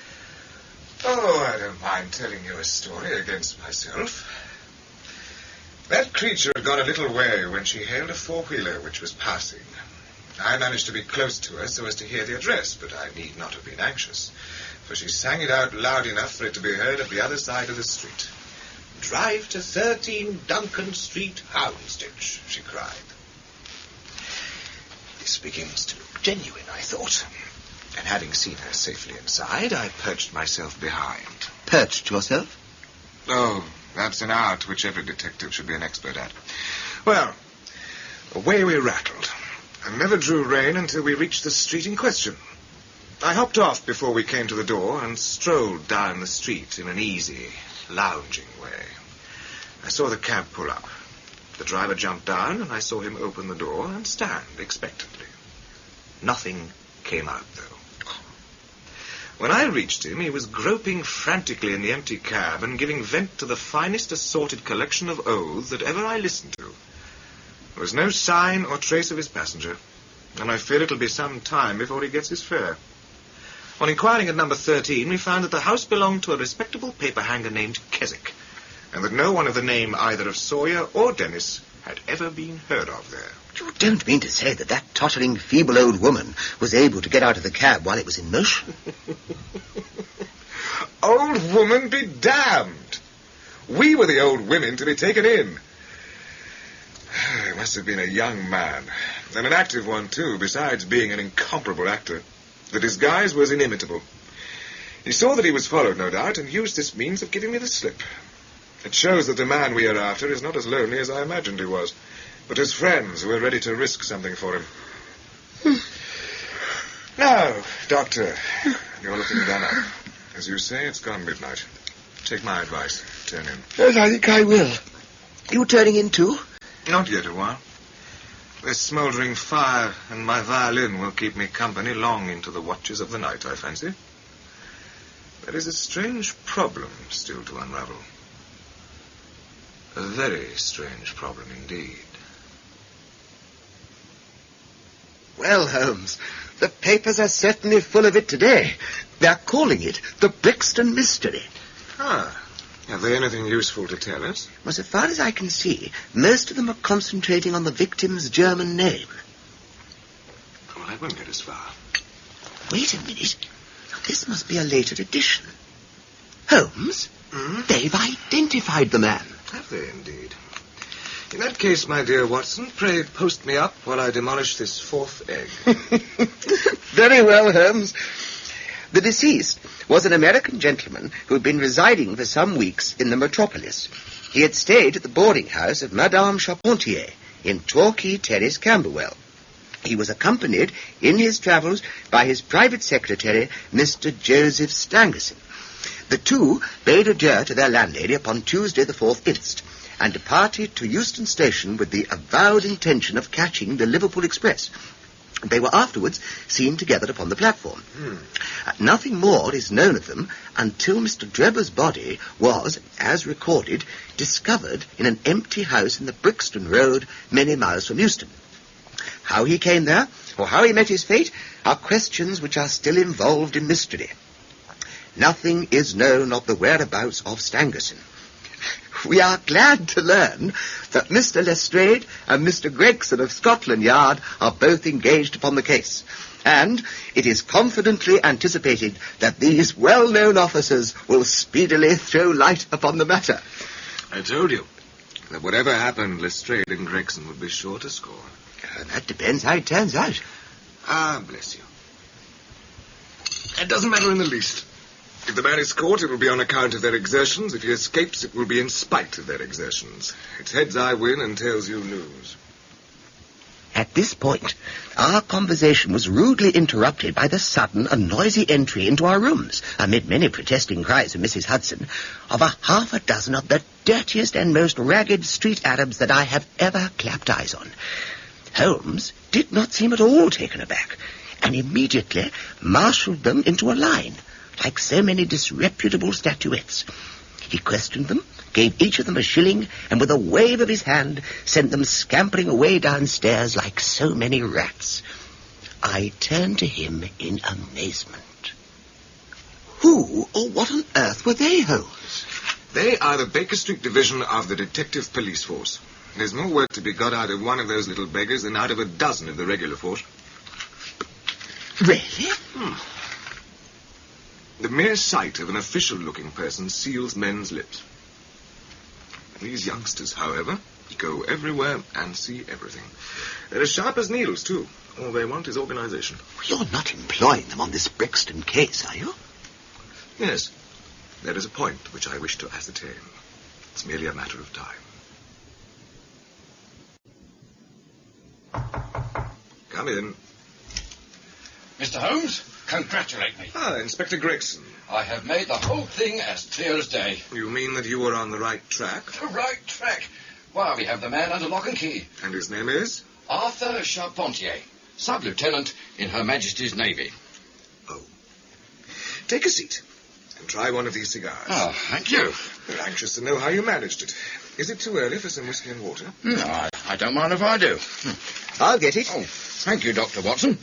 Oh, I don't mind telling you a story against myself. That creature had gone a little way when she hailed a four-wheeler which was passing. I managed to be close to her so as to hear the address, but I need not have been anxious, for she sang it out loud enough for it to be heard at the other side of the street. "Drive to 13 Duncan Street, Houndsditch," she cried. This begins to look genuine, I thought. And having seen her safely inside, I perched myself behind. Perched yourself? Oh, that's an art which every detective should be an expert at. Well, away we rattled, and never drew rein until we reached the street in question. I hopped off before we came to the door and strolled down the street in an easy, lounging way. I saw the cab pull up. The driver jumped down, and I saw him open the door and stand expectantly. Nothing came out, though. When I reached him, he was groping frantically in the empty cab and giving vent to the finest assorted collection of oaths that ever I listened to. There was no sign or trace of his passenger, and I fear it'll be some time before he gets his fare. On inquiring at number 13, we found that the house belonged to a respectable paperhanger named Keswick, and that no one of the name either of Sawyer or Dennis had ever been heard of there. You don't mean to say that that tottering, feeble old woman was able to get out of the cab while it was in motion? Old woman be damned! We were the old women to be taken in. He must have been a young man, and an active one, too, besides being an incomparable actor. The disguise was inimitable. He saw that he was followed, no doubt, and used this means of giving me the slip. It shows that the man we are after is not as lonely as I imagined he was, but his friends who are ready to risk something for him. Now, Doctor, you're looking done up. As you say, it's gone midnight. Take my advice. Turn in. Yes, I think I will. You turning in, too? Not yet a while. This smouldering fire and my violin will keep me company long into the watches of the night, I fancy. There is a strange problem still to unravel. A very strange problem indeed. Well, Holmes, the papers are certainly full of it today. They're calling it the Brixton Mystery. Ah, have they anything useful to tell us? Well, so far as I can see, most of them are concentrating on the victim's German name. Well, I won't get as far. Wait a minute. This must be a later edition. Holmes, they've identified the man. Have they indeed? In that case, my dear Watson, pray post me up while I demolish this fourth egg. Very well, Holmes. The deceased was an American gentleman who had been residing for some weeks in the metropolis. He had stayed at the boarding house of Madame Charpentier in Torquay Terrace, Camberwell. He was accompanied in his travels by his private secretary, Mr. Joseph Stangerson. The two bade adieu to their landlady upon Tuesday the 4th inst., and departed to Euston Station with the avowed intention of catching the Liverpool Express. They were afterwards seen together upon the platform. Nothing more is known of them until Mr. Drebber's body was, as recorded, discovered in an empty house in the Brixton Road, many miles from Euston. How he came there, or how he met his fate, are questions which are still involved in mystery. Nothing is known of the whereabouts of Stangerson. We are glad to learn that Mr. Lestrade and Mr. Gregson of Scotland Yard are both engaged upon the case, and it is confidently anticipated that these well-known officers will speedily throw light upon the matter. I told you that whatever happened, Lestrade and Gregson would be sure to score. That depends how it turns out. Ah, bless you. It doesn't matter in the least. If the man is caught, it will be on account of their exertions. If he escapes, it will be in spite of their exertions. It's heads I win and tails you lose. At this point, our conversation was rudely interrupted by the sudden and noisy entry into our rooms, amid many protesting cries from Mrs. Hudson, of half a dozen of the dirtiest and most ragged street Arabs that I have ever clapped eyes on. Holmes did not seem at all taken aback, and immediately marshalled them into a line, like so many disreputable statuettes. He questioned them, gave each of them a shilling, and with a wave of his hand sent them scampering away downstairs like so many rats. I turned to him in amazement. Who or what on earth were they, Holmes? They are the Baker Street Division of the Detective Police Force. There's more work to be got out of one of those little beggars than out of a dozen of the regular force. Really? The mere sight of an official-looking person seals men's lips. These youngsters, however, go everywhere and see everything. They're as sharp as needles, too, All they want is organisation. You're not employing them on this Brixton case, are you? Yes. There is a point which I wish to ascertain. It's merely a matter of time. Come in. Mr. Holmes, congratulate me. Ah, Inspector Gregson. I have made the whole thing as clear as day. You mean that you were on the right track? The right track. Why, we have the man under lock and key. And his name is? Arthur Charpentier, sub-lieutenant in Her Majesty's Navy. Oh. Take a seat and try one of these cigars. Oh, thank you. We're anxious to know how you managed it. Is it too early for some whiskey and water? No, I don't mind if I do. I'll get it. Oh, thank you, Dr. Watson.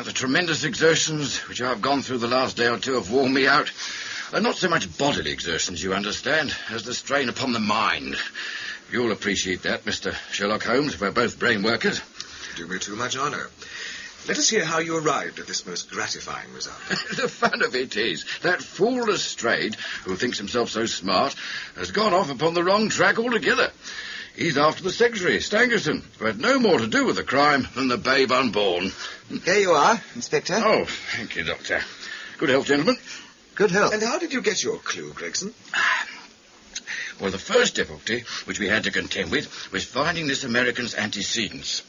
The tremendous exertions which I've gone through the last day or two have worn me out. Not so much bodily exertions, you understand, as the strain upon the mind. You'll appreciate that, Mr. Sherlock Holmes. We're both brain workers. You do me too much honour. Let us hear how you arrived at this most gratifying result. The fun of it is, that fool Lestrade, who thinks himself so smart, has gone off upon the wrong track altogether. He's after the secretary, Stangerson, who had no more to do with the crime than the babe unborn. Here you are, Inspector. Oh, thank you, Doctor. Good health, gentlemen. Good health. And how did you get your clue, Gregson? Well, the first difficulty which we had to contend with was finding this American's antecedents.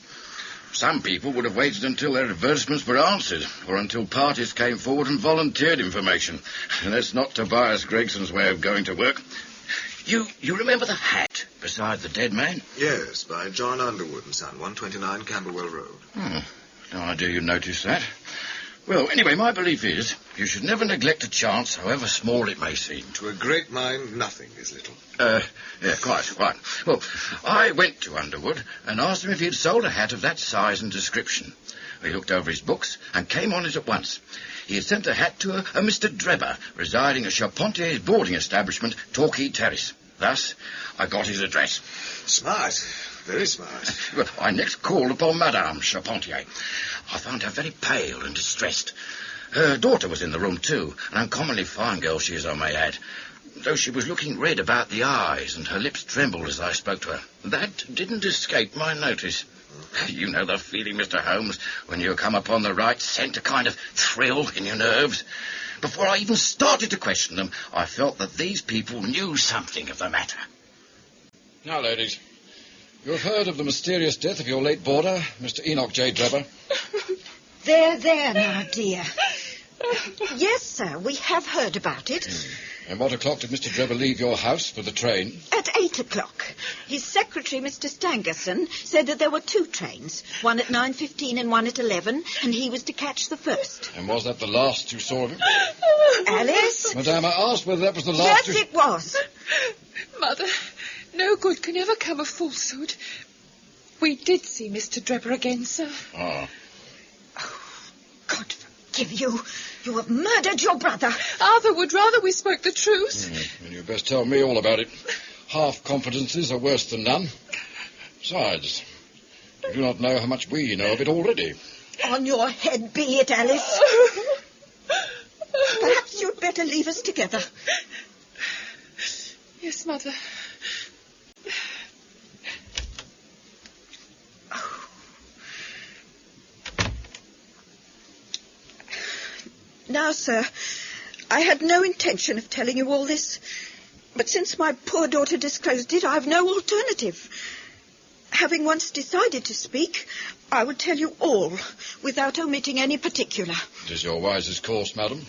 Some people would have waited until their advertisements were answered, or until parties came forward and volunteered information. And that's not Tobias Gregson's way of going to work. You remember the hat beside the dead man? Yes, by John Underwood and Son, 129 Camberwell Road. No idea you noticed that. Well, anyway, my belief is you should never neglect a chance, however small it may seem. To a great mind, nothing is little. Yeah, quite. Well, I went to Underwood and asked him if he had sold a hat of that size and description. He looked over his books and came on it at once. He had sent the hat to a Mr. Drebber, residing at Charpentier's boarding establishment, Torquay Terrace. Thus, I got his address. Smart. Very smart. Well, I next called upon Madame Charpentier. I found her very pale and distressed. Her daughter was in the room, too, an uncommonly fine girl she is, I may add, though she was looking red about the eyes and her lips trembled as I spoke to her. That didn't escape my notice. You know the feeling, Mr. Holmes, when you come upon the right scent, a kind of thrill in your nerves. Before I even started to question them, I felt that these people knew something of the matter. Now, ladies, you have heard of the mysterious death of your late boarder, Mr. Enoch J. Drebber? There now, dear. Yes, sir, we have heard about it. And what o'clock did Mr. Drebber leave your house for the train? At 8 o'clock. His secretary, Mr. Stangerson, said that there were 2 trains, one at 9:15 and one at 11, and he was to catch the first. And was that the last you saw of him? Alice? Madame, I asked whether that was the Yes, last it was. Mother, no good can ever come of falsehood. We did see Mr. Drebber again, sir. Ah. God forgive you. You have murdered your brother. Arthur would rather we spoke the truth. Then you'd best tell me all about it. Half confidences are worse than none. Besides, you do not know how much we know of it already. On your head be it, Alice. Perhaps you'd better leave us together. Yes, Mother. Now, sir, I had no intention of telling you all this, but since my poor daughter disclosed it, I have no alternative. Having once decided to speak, I would tell you all, without omitting any particular. It is your wisest course, madam.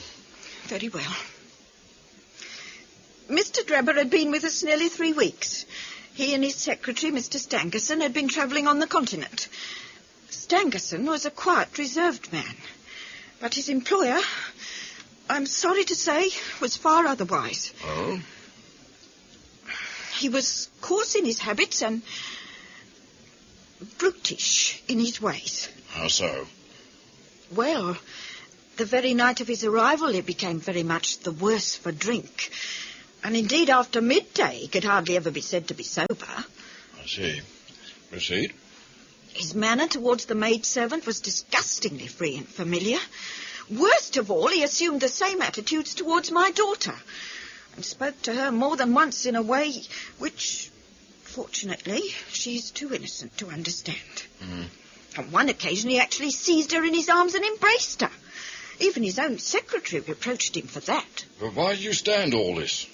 Very well. Mr. Drebber had been with us nearly 3 weeks. He and his secretary, Mr. Stangerson, had been travelling on the continent. Stangerson was a quiet, reserved man. But his employer, I'm sorry to say, was far otherwise. Oh? He was coarse in his habits and brutish in his ways. How so? Well, the very night of his arrival, he became very much the worse for drink. And indeed, after midday, he could hardly ever be said to be sober. I see. Proceed. His manner towards the maidservant was disgustingly free and familiar. Worst of all, he assumed the same attitudes towards my daughter, and spoke to her more than once in a way which, Fortunately, she's too innocent to understand. On one occasion, he actually seized her in his arms and embraced her. Even his own secretary reproached him for that. But why do you stand all this?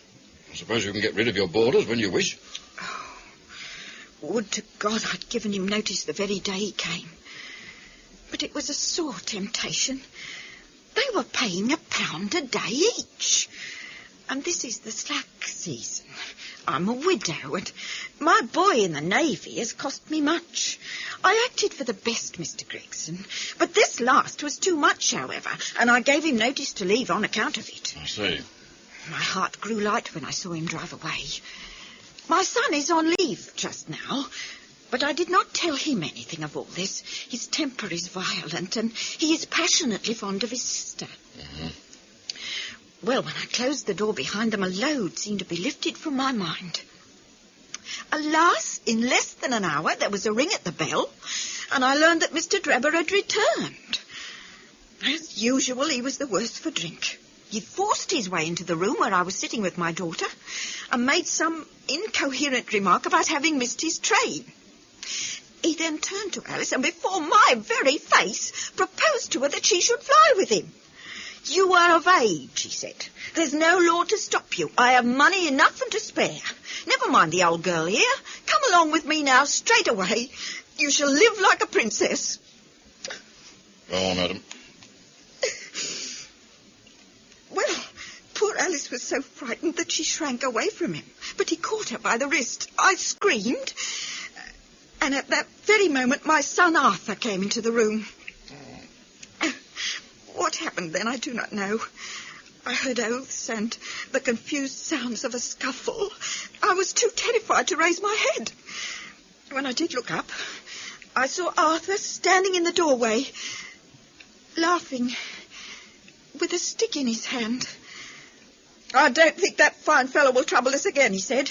I suppose you can get rid of your boarders when you wish. Oh, would to God I'd given him notice the very day he came. But it was a sore temptation. They were paying £1 a day each. And this is the slack season. I'm a widow, and my boy in the Navy has cost me much. I acted for the best, Mr. Gregson, but this last was too much, however, and I gave him notice to leave on account of it. I see. My heart grew light when I saw him drive away. My son is on leave just now, but I did not tell him anything of all this. His temper is violent, and he is passionately fond of his sister. Well, when I closed the door behind them, a load seemed to be lifted from my mind. Alas, in less than an hour, there was a ring at the bell, and I learned that Mr. Drebber had returned. As usual, he was the worse for drink. He forced his way into the room where I was sitting with my daughter and made some incoherent remark about having missed his train. He then turned to Alice and before my very face proposed to her that she should fly with him. You are of age, he said. There's no law to stop you. I have money enough and to spare. Never mind the old girl here. Come along with me now, straight away. You shall live like a princess. Go on, madam. Well, poor Alice was so frightened that she shrank away from him. But he caught her by the wrist. I screamed. And at that very moment, my son Arthur came into the room. What happened then, I do not know. I heard oaths and the confused sounds of a scuffle. I was too terrified to raise my head. When I did look up, I saw Arthur standing in the doorway, laughing, with a stick in his hand. I don't think that fine fellow will trouble us again, he said.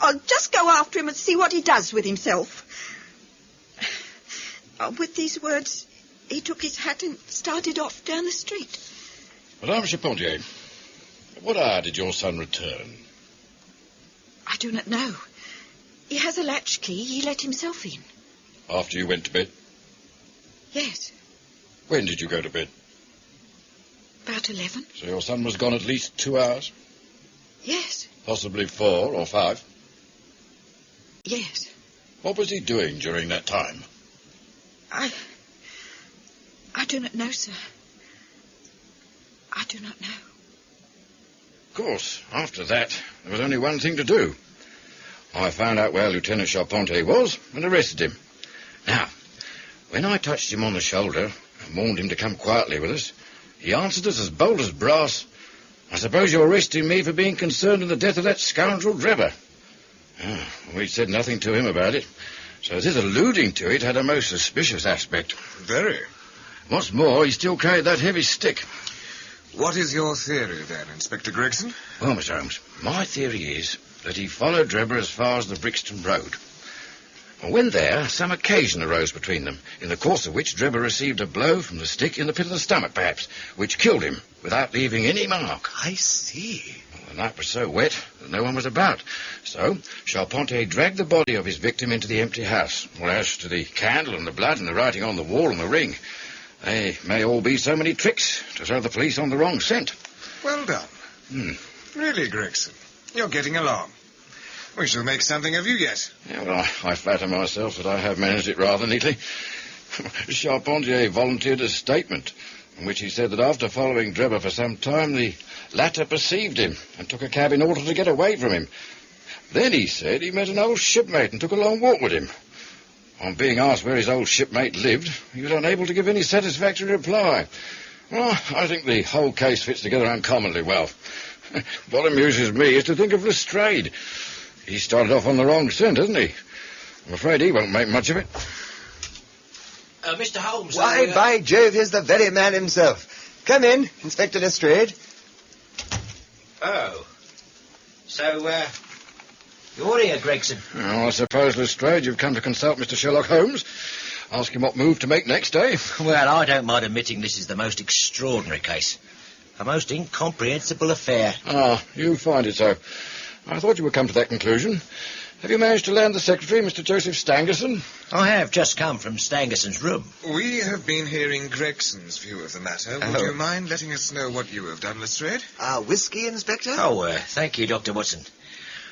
I'll just go after him and see what he does with himself. With these words, he took his hat and started off down the street. Madame Charpentier, what hour did your son return? I do not know. He has a latchkey. He let himself in. After you went to bed? Yes. When did you go to bed? About 11. So your son was gone at least 2 hours? Yes. Possibly 4 or 5? Yes. What was he doing during that time? I do not know, sir. I do not know. Of course, after that, there was only one thing to do. I found out where Lieutenant Charpentier was and arrested him. Now, when I touched him on the shoulder and warned him to come quietly with us, he answered us as bold as brass. I suppose you're arresting me for being concerned in the death of that scoundrel Drebber. We said nothing to him about it, so his alluding to it had a most suspicious aspect. Very. What's more, he still carried that heavy stick. What is your theory, then, Inspector Gregson? Well, Mr. Holmes, my theory is that he followed Drebber as far as the Brixton Road. When there, some occasion arose between them, in the course of which Drebber received a blow from the stick in the pit of the stomach, perhaps, which killed him without leaving any mark. I see. Well, the night was so wet that no one was about. So, Charpentier dragged the body of his victim into the empty house. Well, as to the candle and the blood and the writing on the wall and the ring, they may all be so many tricks to throw the police on the wrong scent. Well done. Really, Gregson, you're getting along. We shall make something of you yet. Yeah, well, I flatter myself that I have managed it rather neatly. Charpentier volunteered a statement in which he said that after following Drebber for some time, the latter perceived him and took a cab in order to get away from him. Then he said he met an old shipmate and took a long walk with him. On being asked where his old shipmate lived, he was unable to give any satisfactory reply. Well, I think the whole case fits together uncommonly well. What amuses me is to think of Lestrade. He started off on the wrong scent, hasn't he? I'm afraid he won't make much of it. Mr. Holmes... Why, by Jove, here's the very man himself. Come in, Inspector Lestrade. Oh. So, you're here, Gregson. Well, I suppose, Lestrade, you've come to consult Mr. Sherlock Holmes. Ask him what move to make next, eh? Well, I don't mind admitting this is the most extraordinary case. A most incomprehensible affair. Ah, you find it so. I thought you would come to that conclusion. Have you managed to land the secretary, Mr. Joseph Stangerson? I have just come from Stangerson's room. We have been hearing Gregson's view of the matter. Would you mind letting us know what you have done, Lestrade? Whiskey, Inspector? Thank you, Dr. Watson.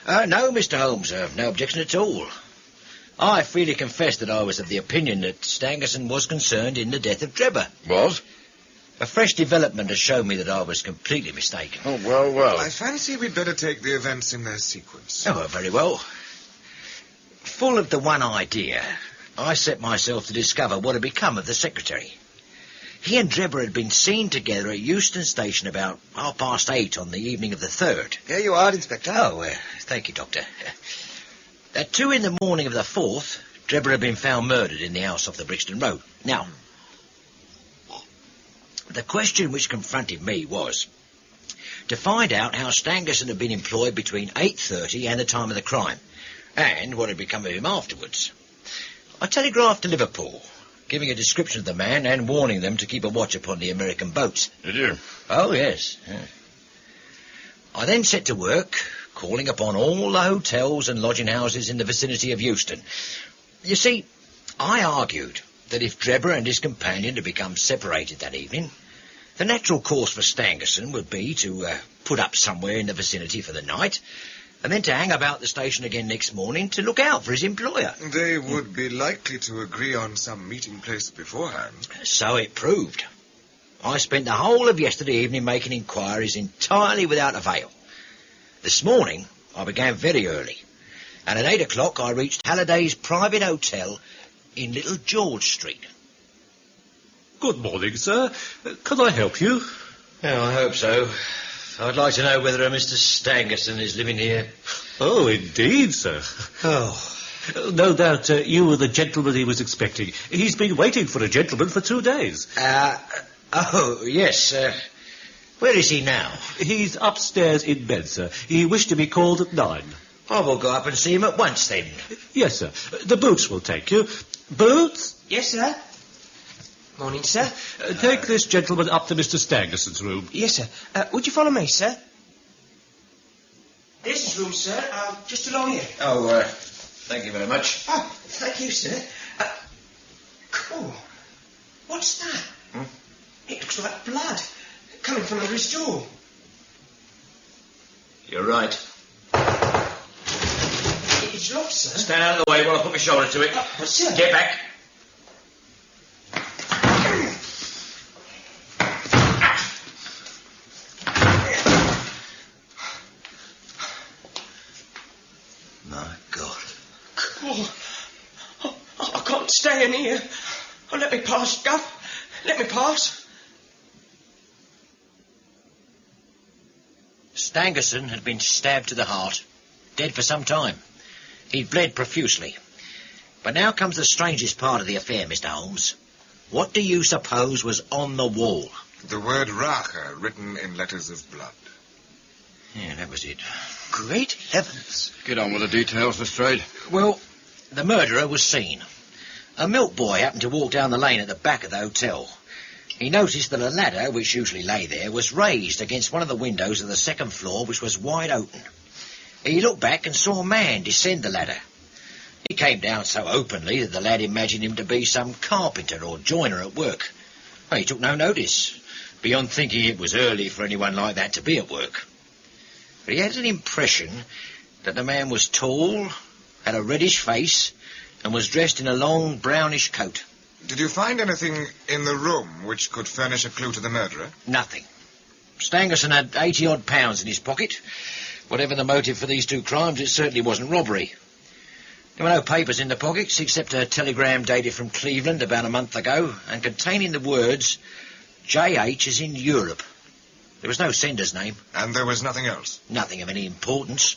No, Mr. Holmes, no objection at all. I freely confess that I was of the opinion that Stangerson was concerned in the death of Drebber. Was? A fresh development has shown me that I was completely mistaken. Oh, well. I fancy we'd better take the events in their sequence. Oh, very well. Full of the one idea, I set myself to discover what had become of the secretary. He and Drebber had been seen together at Euston Station about 8:30 on the evening of the 3rd. Here you are, Inspector. Thank you, Doctor. At 2 in the morning of the 4th, Drebber had been found murdered in the house off the Brixton Road. Now, the question which confronted me was to find out how Stangerson had been employed between 8:30 and the time of the crime, and what had become of him afterwards. I telegraphed to Liverpool, giving a description of the man and warning them to keep a watch upon the American boats. Did you? Oh, yes. I then set to work, calling upon all the hotels and lodging houses in the vicinity of Euston. You see, I argued that if Drebber and his companion had become separated that evening, the natural course for Stangerson would be to put up somewhere in the vicinity for the night, and then to hang about the station again next morning to look out for his employer. They would be likely to agree on some meeting place beforehand. So it proved. I spent the whole of yesterday evening making inquiries entirely without avail. This morning, I began very early, and at 8 o'clock I reached Halliday's private hotel in Little George Street. Good morning, sir. Can I help you? Oh, I hope so. I'd like to know whether a Mr. Stangerson is living here. Oh, indeed, sir. Oh. No doubt you were the gentleman he was expecting. He's been waiting for a gentleman for 2 days. Yes. Where is he now? He's upstairs in bed, sir. He wished to be called at 9. I will go up and see him at once, then. Yes, sir. The Boots will take you. Boots? Yes, sir. Morning, sir. Take this gentleman up to Mr. Stangerson's room. Yes, sir. Would you follow me, sir? There's his room, sir. Just along here. Thank you very much. Oh, thank you, sir. Cool. What's that? It looks like blood coming from under his door. You're right. It's locked, sir. Stand out of the way while I put my shoulder to it. Sir. Get back. My God. I can't stay in here. Let me pass, Guff. Let me pass. Stangerson had been stabbed to the heart, dead for some time. He'd bled profusely. But now comes the strangest part of the affair, Mr. Holmes. What do you suppose was on the wall? The word Rache written in letters of blood. Yeah, that was it. Great heavens. Get on with the details, Lestrade. Well, the murderer was seen. A milk boy happened to walk down the lane at the back of the hotel. He noticed that a ladder, which usually lay there, was raised against one of the windows of the second floor, which was wide open. He looked back and saw a man descend the ladder. He came down so openly that the lad imagined him to be some carpenter or joiner at work. Well, he took no notice, beyond thinking it was early for anyone like that to be at work. But he had an impression that the man was tall, had a reddish face, and was dressed in a long brownish coat. Did you find anything in the room which could furnish a clue to the murderer? Nothing. Stangerson had £80-odd in his pocket. Whatever the motive for these two crimes, it certainly wasn't robbery. There were no papers in the pockets except a telegram dated from Cleveland about a month ago and containing the words, J.H. is in Europe. There was no sender's name. And there was nothing else? Nothing of any importance.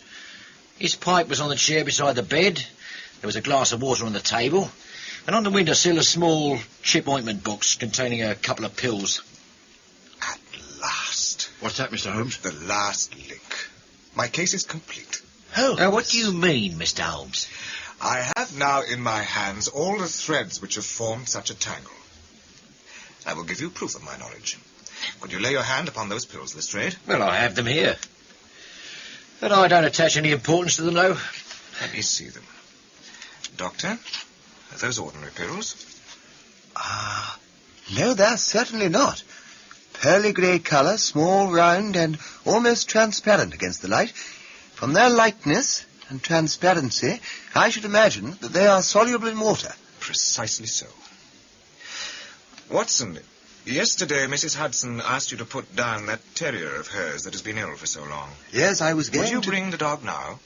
His pipe was on the chair beside the bed. There was a glass of water on the table. And on the windowsill a small chip ointment box containing a couple of pills. At last. What's that, Mr. Holmes? The last link. My case is complete. Oh. Now, what do you mean, Mr. Holmes? I have now in my hands all the threads which have formed such a tangle. I will give you proof of my knowledge. Could you lay your hand upon those pills, Lestrade? Well, I have them here. But I don't attach any importance to them, though. Let me see them. Doctor, are those ordinary pills? No, they're certainly not. Pearly grey colour, small, round, and almost transparent against the light. From their lightness and transparency, I should imagine that they are soluble in water. Precisely so. Watson, yesterday Mrs. Hudson asked you to put down that terrier of hers that has been ill for so long. Yes, I was going Would you bring the dog now?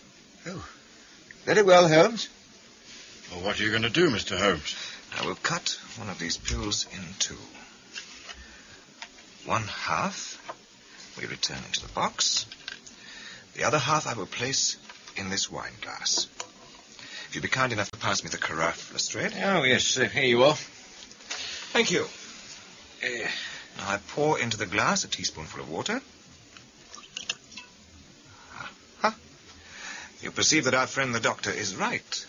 Oh, very well, Holmes. Well, what are you going to do, Mr. Holmes? I will cut one of these pills in two. One half we return into the box. The other half I will place in this wine glass. If you'd be kind enough to pass me the carafe, Lestrade. Oh, yes, here you are. Thank you. Now I pour into the glass a teaspoonful of water. You perceive that our friend the doctor is right.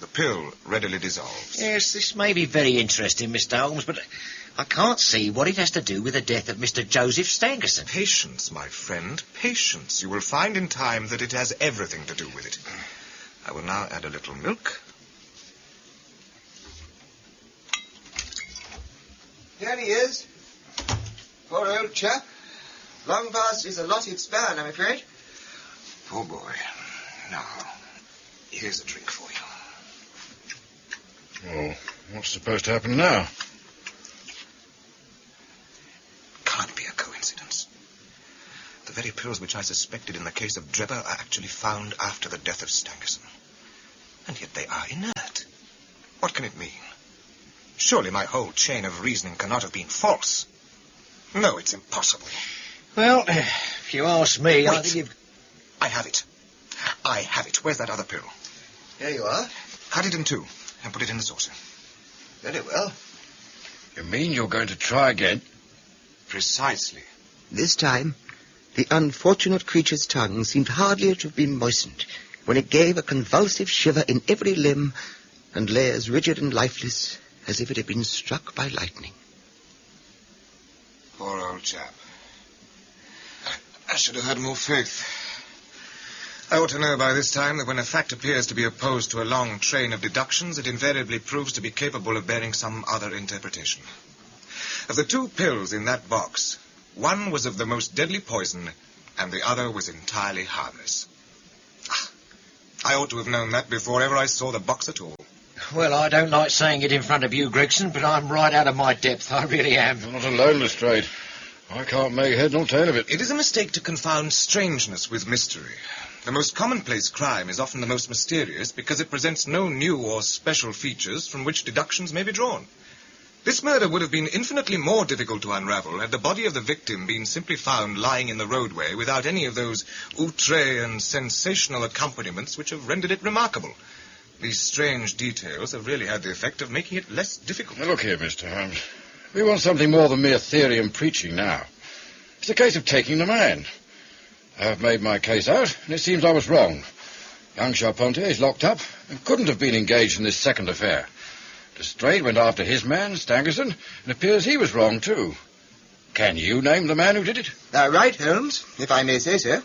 The pill readily dissolves. Yes, this may be very interesting, Mr. Holmes, but I can't see what it has to do with the death of Mr. Joseph Stangerson. Patience, my friend, patience. You will find in time that it has everything to do with it. I will now add a little milk. Here he is. Poor old chap. Long past his allotted span, I'm afraid. Poor boy. Now, here's a drink for you. Oh, what's supposed to happen now? Can't be a coincidence. The very pills which I suspected in the case of Drebber are actually found after the death of Stangerson. And yet they are inert. What can it mean? Surely my whole chain of reasoning cannot have been false. No, it's impossible. Well, if you ask me, I think you've... I have it. I have it. Where's that other pill? Here you are. Cut it in two and put it in the saucer. Very well. You mean you're going to try again? Precisely. This time, the unfortunate creature's tongue seemed hardly to have been moistened when it gave a convulsive shiver in every limb and lay as rigid and lifeless as if it had been struck by lightning. Poor old chap. I should have had more faith. I ought to know by this time that when a fact appears to be opposed to a long train of deductions, it invariably proves to be capable of bearing some other interpretation. Of the two pills in that box, one was of the most deadly poison, and the other was entirely harmless. I ought to have known that before ever I saw the box at all. Well, I don't like saying it in front of you, Gregson, but I'm right out of my depth. I really am. You're not alone, Lestrade. I can't make head nor tail of it. It is a mistake to confound strangeness with mystery. The most commonplace crime is often the most mysterious because it presents no new or special features from which deductions may be drawn. This murder would have been infinitely more difficult to unravel had the body of the victim been simply found lying in the roadway without any of those outre and sensational accompaniments which have rendered it remarkable. These strange details have really had the effect of making it less difficult. Now, look here, Mr. Holmes. We want something more than mere theory and preaching now. It's a case of taking the man. I've made my case out, and it seems I was wrong. Young Charpentier is locked up and couldn't have been engaged in this second affair. Lestrade went after his man, Stangerson, and it appears he was wrong, too. Can you name the man who did it? Right, Holmes, if I may say so.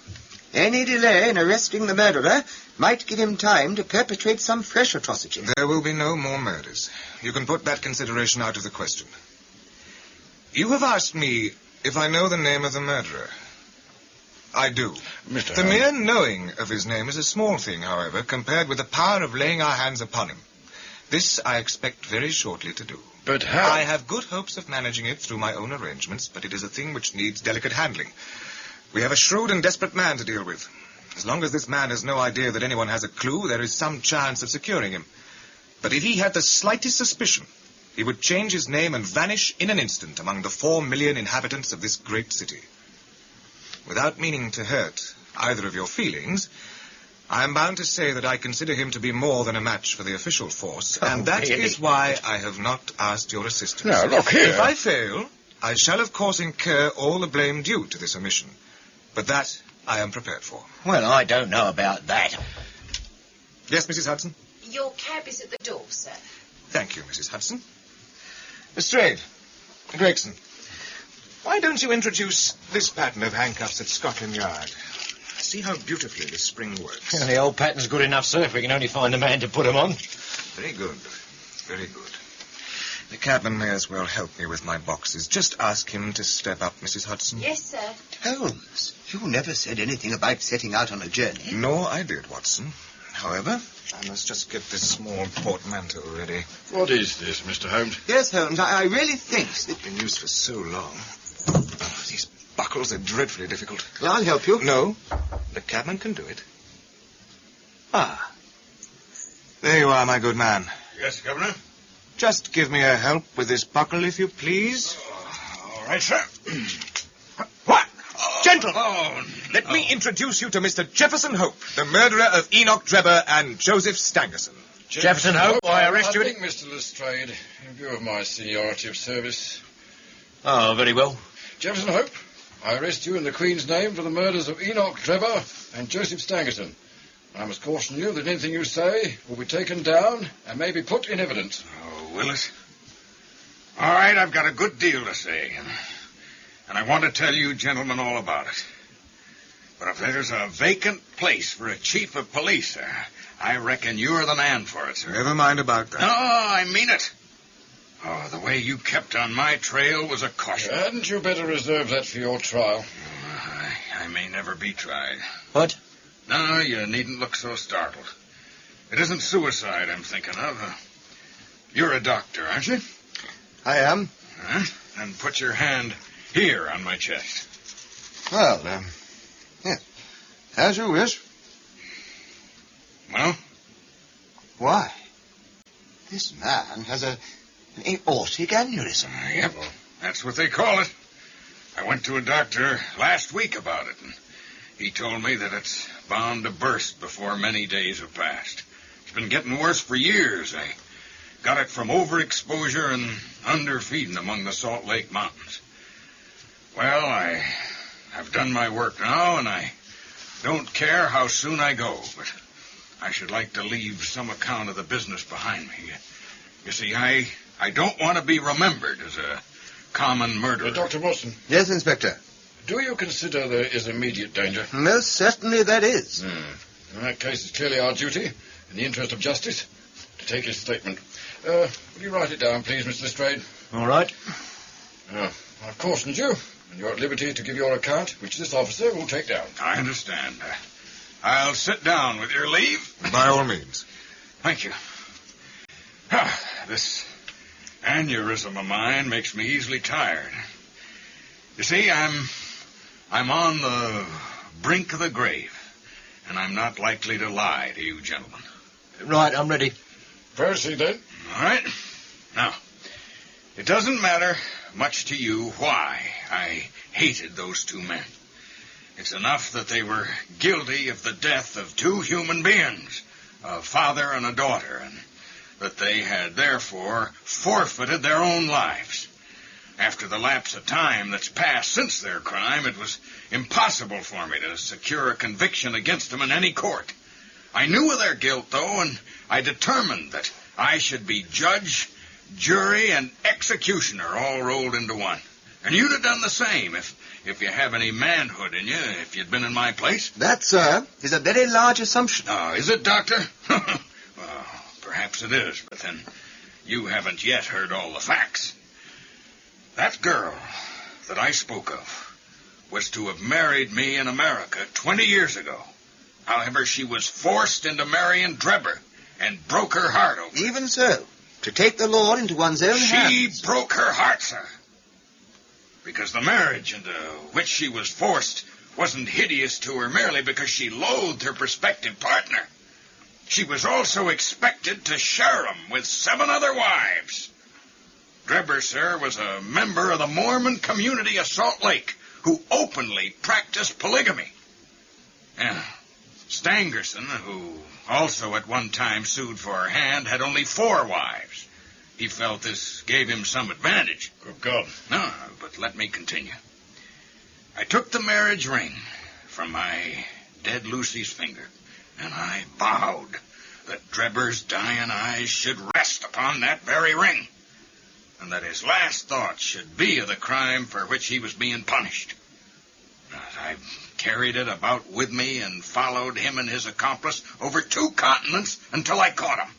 Any delay in arresting the murderer might give him time to perpetrate some fresh atrocity. There will be no more murders. You can put that consideration out of the question. You have asked me if I know the name of the murderer. I do. Mr. The Holmes. mere knowing of his name is a small thing, however, compared with the power of laying our hands upon him. This I expect very shortly to do. But how? I have good hopes of managing it through my own arrangements, but it is a thing which needs delicate handling. We have a shrewd and desperate man to deal with. As long as this man has no idea that anyone has a clue, there is some chance of securing him. But if he had the slightest suspicion, he would change his name and vanish in an instant among the 4 million inhabitants of this great city. Without meaning to hurt either of your feelings, I am bound to say that I consider him to be more than a match for the official force, and that is why I have not asked your assistance. Now, look here. If I fail, I shall of course incur all the blame due to this omission. But that I am prepared for. Well, I don't know about that. Yes, Mrs. Hudson? Your cab is at the door, sir. Thank you, Mrs. Hudson. Lestrade, Gregson, why don't you introduce this pattern of handcuffs at Scotland Yard? See how beautifully the spring works. The old pattern's good enough, sir, if we can only find a man to put 'em on. Very good. Very good. The cabman may as well help me with my boxes. Just ask him to step up, Mrs. Hudson. Yes, sir. Holmes, you never said anything about setting out on a journey. No, I did, Watson. However, I must just get this small portmanteau ready. What is this, Mr. Holmes? Yes, Holmes, I really think It's been used for so long. These buckles are dreadfully difficult. Well, I'll help you. No, the cabman can do it. Ah. There you are, my good man. Yes, Governor? Just give me a help with this buckle, if you please. All right, sir. What? Gentlemen, let me introduce you to Mr. Jefferson Hope, the murderer of Enoch Drebber and Joseph Stangerson. Jefferson Hope, I arrest you. I think, Mr. Lestrade, in view of my seniority of service. Oh, very well. Jefferson Hope, I arrest you in the Queen's name for the murders of Enoch Drebber and Joseph Stangerson. I must caution you that anything you say will be taken down and may be put in evidence. Oh, Willis. All right, I've got a good deal to say, and I want to tell you gentlemen all about it. But if there's a vacant place for a chief of police, sir, I reckon you're the man for it, sir. Never mind about that. No, I mean it. Oh, the way you kept on my trail was a caution. Hadn't you better reserve that for your trial? I may never be tried. What? No, you needn't look so startled. It isn't suicide I'm thinking of. You're a doctor, aren't you? I am. Then put your hand here on my chest. Well, yes. As you wish. Well? Why? This man has an aortic aneurysm. Yep, that's what they call it. I went to a doctor last week about it, and he told me that it's bound to burst before many days have passed. It's been getting worse for years. I got it from overexposure and underfeeding among the Salt Lake Mountains. Well, I've done my work now, and I don't care how soon I go, but I should like to leave some account of the business behind me. You see, I don't want to be remembered as a common murderer. Dr. Watson. Yes, Inspector. Do you consider there is immediate danger? Most certainly there is. In that case, it's clearly our duty, in the interest of justice, to take his statement. Will you write it down, please, Mr. Lestrade? All right. I've cautioned you, and you're at liberty to give your account, which this officer will take down. I understand. I'll sit down with your leave. By all means. Thank you. This aneurysm of mine makes me easily tired. You see, I'm on the brink of the grave, and I'm not likely to lie to you gentlemen. Right, I'm ready. Proceed, then. All right. Now, it doesn't matter much to you why I hated those two men. It's enough that they were guilty of the death of two human beings, a father and a daughter, and that they had therefore forfeited their own lives. After the lapse of time that's passed since their crime, it was impossible for me to secure a conviction against them in any court. I knew of their guilt, though, and I determined that I should be judge, jury, and executioner all rolled into one. And you'd have done the same if you have any manhood in you, if you'd been in my place. That, sir, is a very large assumption. Oh, is it, Doctor? Well, perhaps it is, but then you haven't yet heard all the facts. That girl that I spoke of was to have married me in America 20 years ago. However, she was forced into marrying Drebber and broke her heart over it. Even so, to take the law into one's own hands. She broke her heart, sir. Because the marriage into which she was forced wasn't hideous to her merely because she loathed her prospective partner. She was also expected to share him with 7 other wives. Drebber, sir, was a member of the Mormon community of Salt Lake who openly practiced polygamy. Yeah. Stangerson, who also at one time sued for her hand, had only 4 wives. He felt this gave him some advantage. Good God. No, but let me continue. I took the marriage ring from my dead Lucy's finger, and I vowed that Drebber's dying eyes should rest upon that very ring, and that his last thoughts should be of the crime for which he was being punished. I carried it about with me and followed him and his accomplice over 2 continents until I caught him.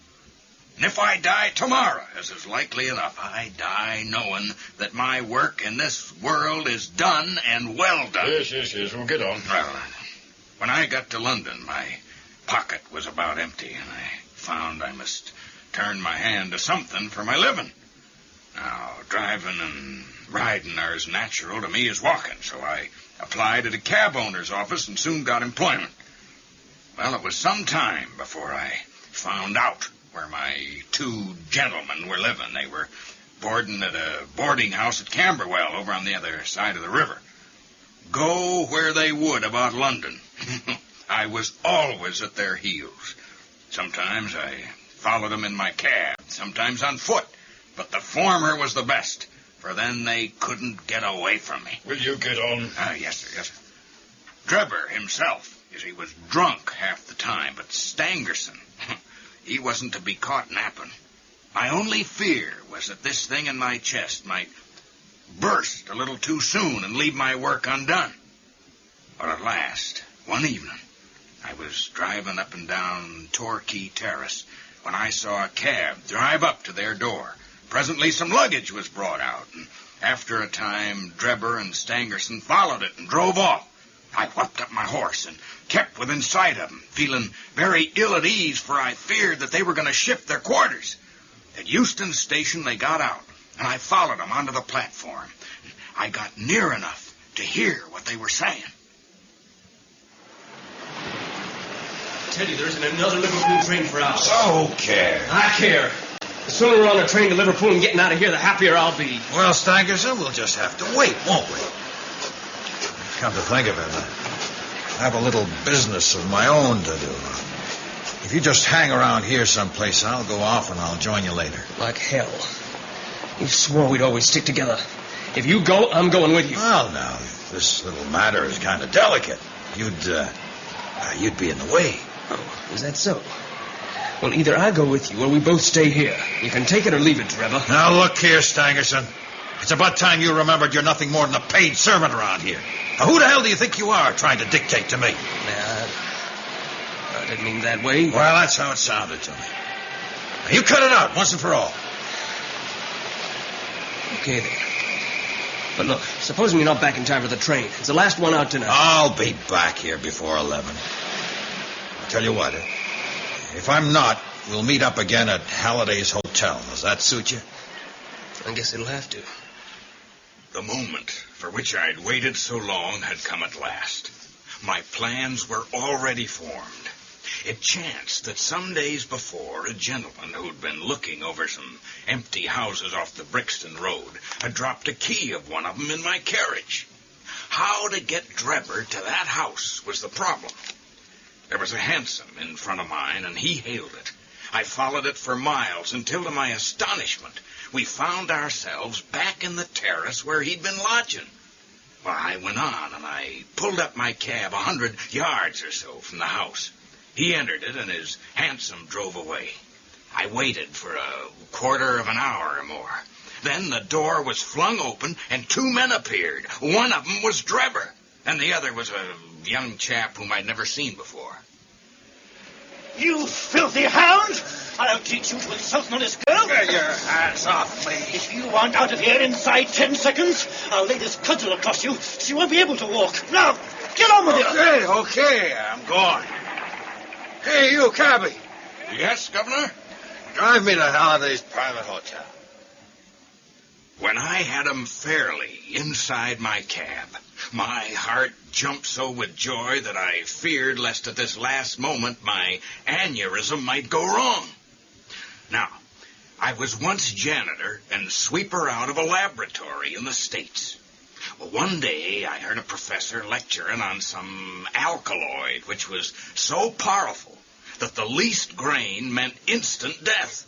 And if I die tomorrow, as is likely enough, I die knowing that my work in this world is done and well done. Yes. We'll get on. Well, when I got to London, my pocket was about empty, and I found I must turn my hand to something for my living. Now, driving and riding are as natural to me as walking, so I applied at a cab owner's office and soon got employment. Well, it was some time before I found out where my 2 gentlemen were living. They were boarding at a boarding house at Camberwell over on the other side of the river. Go where they would about London, I was always at their heels. Sometimes I followed them in my cab, sometimes on foot, but the former was the best, for then they couldn't get away from me. Will you get on? Yes, sir. Drebber himself, he was drunk half the time, but Stangerson, he wasn't to be caught napping. My only fear was that this thing in my chest might burst a little too soon and leave my work undone. But at last, one evening, I was driving up and down Torquay Terrace when I saw a cab drive up to their door. Presently some luggage was brought out, and after a time, Drebber and Stangerson followed it and drove off. I whipped up my horse and kept within sight of them, feeling very ill at ease, for I feared that they were going to shift their quarters. At Euston Station, they got out, and I followed them onto the platform. I got near enough to hear what they were saying. I tell you, there isn't another Liverpool train for hours. So care. I care. The sooner we're on a train to Liverpool and getting out of here, the happier I'll be. Well, Stangerson, we'll just have to wait, won't we? Come to think of it, I have a little business of my own to do. If you just hang around here someplace, I'll go off and I'll join you later. Like hell. You swore we'd always stick together. If you go, I'm going with you. Well, now, this little matter is kind of delicate. You'd be in the way. Oh, is that so? Well, either I go with you or we both stay here. You can take it or leave it, Trevor. Now, look here, Stangerson. It's about time you remembered you're nothing more than a paid servant around here. Now, who the hell do you think you are trying to dictate to me? Nah, I didn't mean that way. Well, that's how it sounded to me. Now, you cut it out once and for all. Okay, then. But look, supposing you're not back in time for the train. It's the last one out tonight. I'll be back here before 11. I'll tell you what, if I'm not, we'll meet up again at Halliday's Hotel. Does that suit you? I guess it'll have to. The moment for which I'd waited so long had come at last. My plans were already formed. It chanced that some days before, a gentleman who'd been looking over some empty houses off the Brixton Road had dropped a key of one of them in my carriage. How to get Drebber to that house was the problem. There was a hansom in front of mine, and he hailed it. I followed it for miles until, to my astonishment, we found ourselves back in the terrace where he'd been lodging. Well, I went on, and I pulled up my cab 100 yards or so from the house. He entered it, and his hansom drove away. I waited for a quarter of an hour or more. Then the door was flung open, and 2 men appeared. One of them was Drebber, and the other was a young chap whom I'd never seen before. You filthy hound! I'll teach you to insult an honest girl. Get your hands off me. If you aren't out of here inside 10 seconds, I'll lay this cudgel across you so you won't be able to walk. Now, get on with it. Okay, I'm going. Hey, you, cabby. Yes, Governor? Drive me to Halliday's private hotel. When I had him fairly inside my cab, my heart jumped so with joy that I feared lest at this last moment my aneurysm might go wrong. Now, I was once janitor and sweeper out of a laboratory in the States. Well, one day I heard a professor lecturing on some alkaloid which was so powerful that the least grain meant instant death.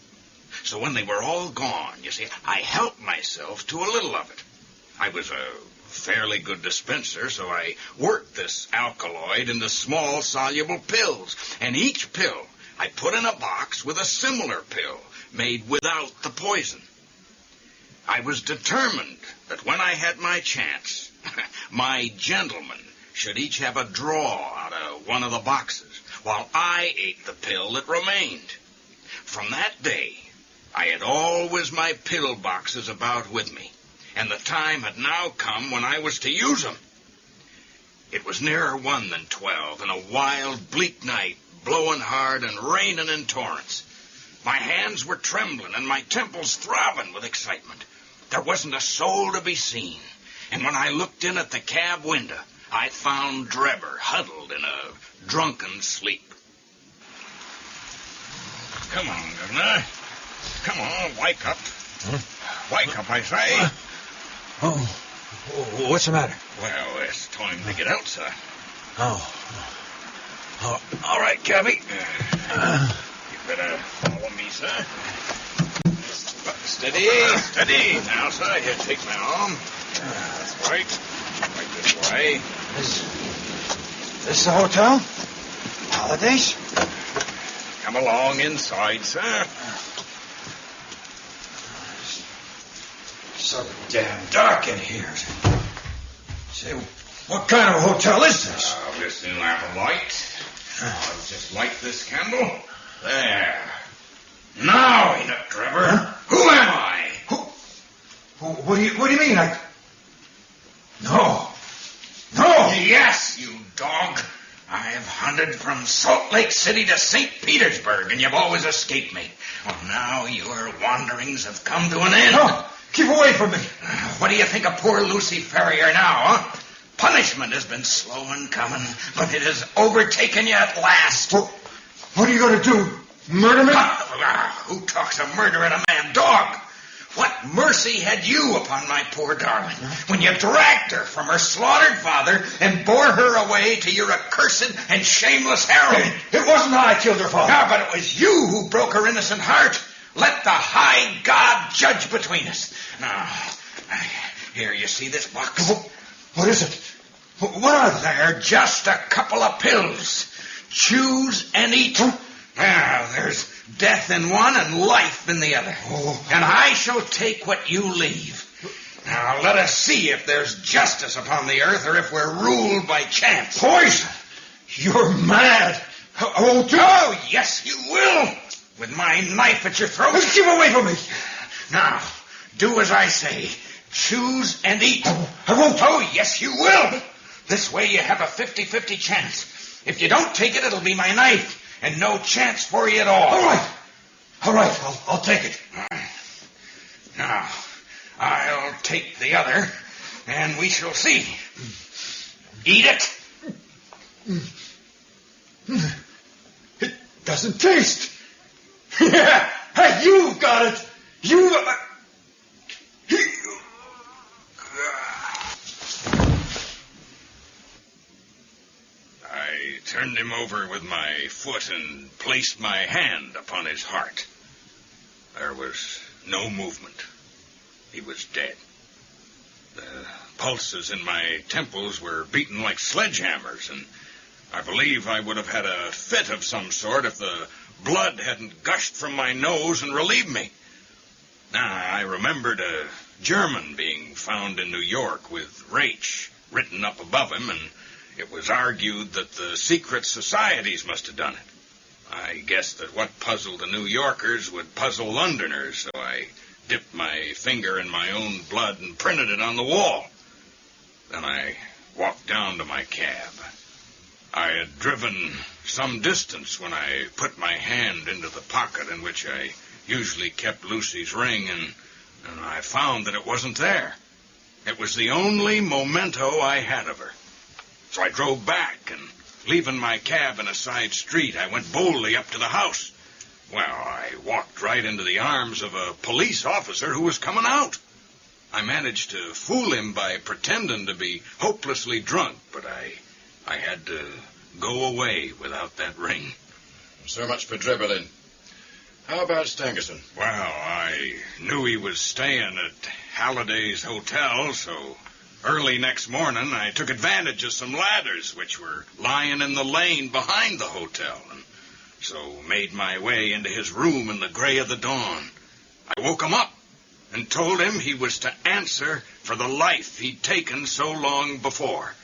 So when they were all gone, you see, I helped myself to a little of it. I was a fairly good dispenser, so I worked this alkaloid into small soluble pills, and each pill I put in a box with a similar pill made without the poison. I was determined that when I had my chance, my gentleman should each have a draw out of one of the boxes, while I ate the pill that remained. From that day, I had always my pill boxes about with me, and the time had now come when I was to use them. It was nearer 1 than 12, and a wild, bleak night, blowing hard and raining in torrents. My hands were trembling and my temples throbbing with excitement. There wasn't a soul to be seen, and when I looked in at the cab window, I found Drebber huddled in a drunken sleep. Come on, Governor. Come on, wake up. Huh? Wake up, I say. Oh, what's the matter? Well, it's time to get out, sir. Oh. All right, cabby. You better follow me, sir. Steady. Now, sir, here, take my arm. That's right. Right this way. This the hotel? Holidays? Come along inside, sir. So damn dark in here. Say, what kind of a hotel is this? This new lamp of light. I'll just light this candle. There. Now, ain't it, Trevor? Huh? Who am I? What do you mean? No. Yes, you dog. I've hunted from Salt Lake City to St. Petersburg, and you've always escaped me. Well, now your wanderings have come to an end. No, keep away from me. What do you think of poor Lucy Ferrier now, huh? Punishment has been slow in coming, but it has overtaken you at last. What are you going to do? Murder me? Who talks of murdering a man? Dog! What mercy had you upon my poor darling when you dragged her from her slaughtered father and bore her away to your accursed and shameless harem? It wasn't I killed her father. No, but it was you who broke her innocent heart. Let the high God judge between us. Now, here, you see this box? What is it? What are they? They're just a couple of pills. Choose and eat. Now, there's death in one and life in the other. And I shall take what you leave. Now, let us see if there's justice upon the earth or if we're ruled by chance. Poison! You're mad. I won't do it. Oh, yes, you will. With my knife at your throat. Keep away from me. Now, do as I say. Choose and eat. I won't. Oh, yes, you will. This way you have a 50-50 chance. If you don't take it, it'll be my knife. And no chance for you at all. All right, I'll take it. Now, I'll take the other, and we shall see. Eat it. It doesn't taste. Hey, you've got it. I turned him over with my foot and placed my hand upon his heart. There was no movement. He was dead. The pulses in my temples were beating like sledgehammers, and I believe I would have had a fit of some sort if the blood hadn't gushed from my nose and relieved me. Now, I remembered a German being found in New York with Rach written up above him, and it was argued that the secret societies must have done it. I guessed that what puzzled the New Yorkers would puzzle Londoners, so I dipped my finger in my own blood and printed it on the wall. Then I walked down to my cab. I had driven some distance when I put my hand into the pocket in which I usually kept Lucy's ring, and I found that it wasn't there. It was the only memento I had of her. So I drove back, and leaving my cab in a side street, I went boldly up to the house. Well, I walked right into the arms of a police officer who was coming out. I managed to fool him by pretending to be hopelessly drunk, but I had to go away without that ring. So much for Drebber, then. How about Stangerson? Well, I knew he was staying at Halliday's Hotel, so early next morning I took advantage of some ladders which were lying in the lane behind the hotel, and so made my way into his room in the gray of the dawn. I woke him up and told him he was to answer for the life he'd taken so long before.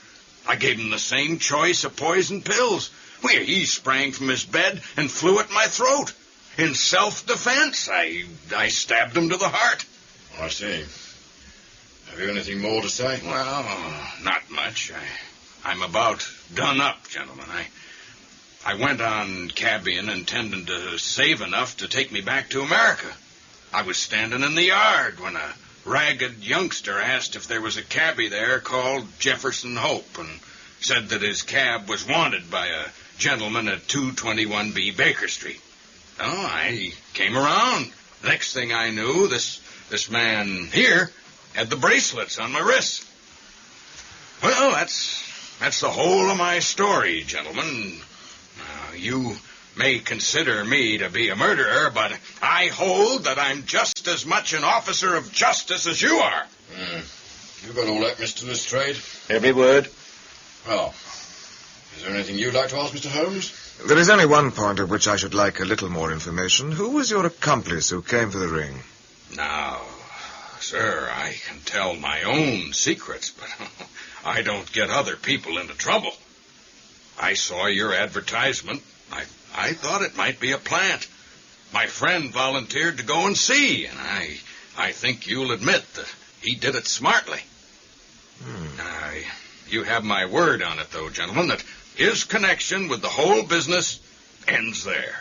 I gave him the same choice of poison pills. Well, he sprang from his bed and flew at my throat. In self-defense, I stabbed him to the heart. I see. Have you anything more to say? Well, not much. I'm about done up, gentlemen. I went on cabbying intending to save enough to take me back to America. I was standing in the yard when a ragged youngster asked if there was a cabbie there called Jefferson Hope and said that his cab was wanted by a gentleman at 221B Baker Street. Oh, I came around. Next thing I knew, this man here had the bracelets on my wrists. Well, that's the whole of my story, gentlemen. You may consider me to be a murderer, but I hold that I'm just as much an officer of justice as you are. You got all that, Mr. Lestrade? Every word. Well, is there anything you'd like to ask, Mr. Holmes? There is only one point at which I should like a little more information. Who was your accomplice who came for the ring? Now, sir, I can tell my own secrets, but I don't get other people into trouble. I saw your advertisement. I thought it might be a plant. My friend volunteered to go and see, and I think you'll admit that he did it smartly. You have my word on it, though, gentlemen, that his connection with the whole business ends there.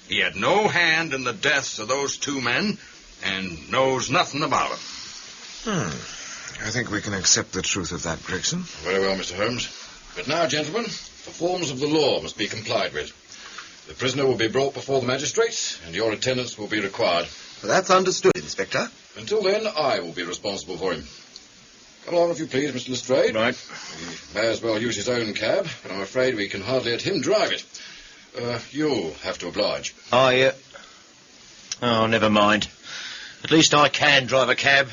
He had no hand in the deaths of those two men and knows nothing about them. I think we can accept the truth of that, Gregson. Very well, Mr. Holmes. But now, gentlemen, the forms of the law must be complied with. The prisoner will be brought before the magistrates, and your attendance will be required. Well, that's understood, Inspector. Until then, I will be responsible for him. Come along, if you please, Mr. Lestrade. Right. He may as well use his own cab, but I'm afraid we can hardly let him drive it. You'll have to oblige. Oh, never mind. At least I can drive a cab.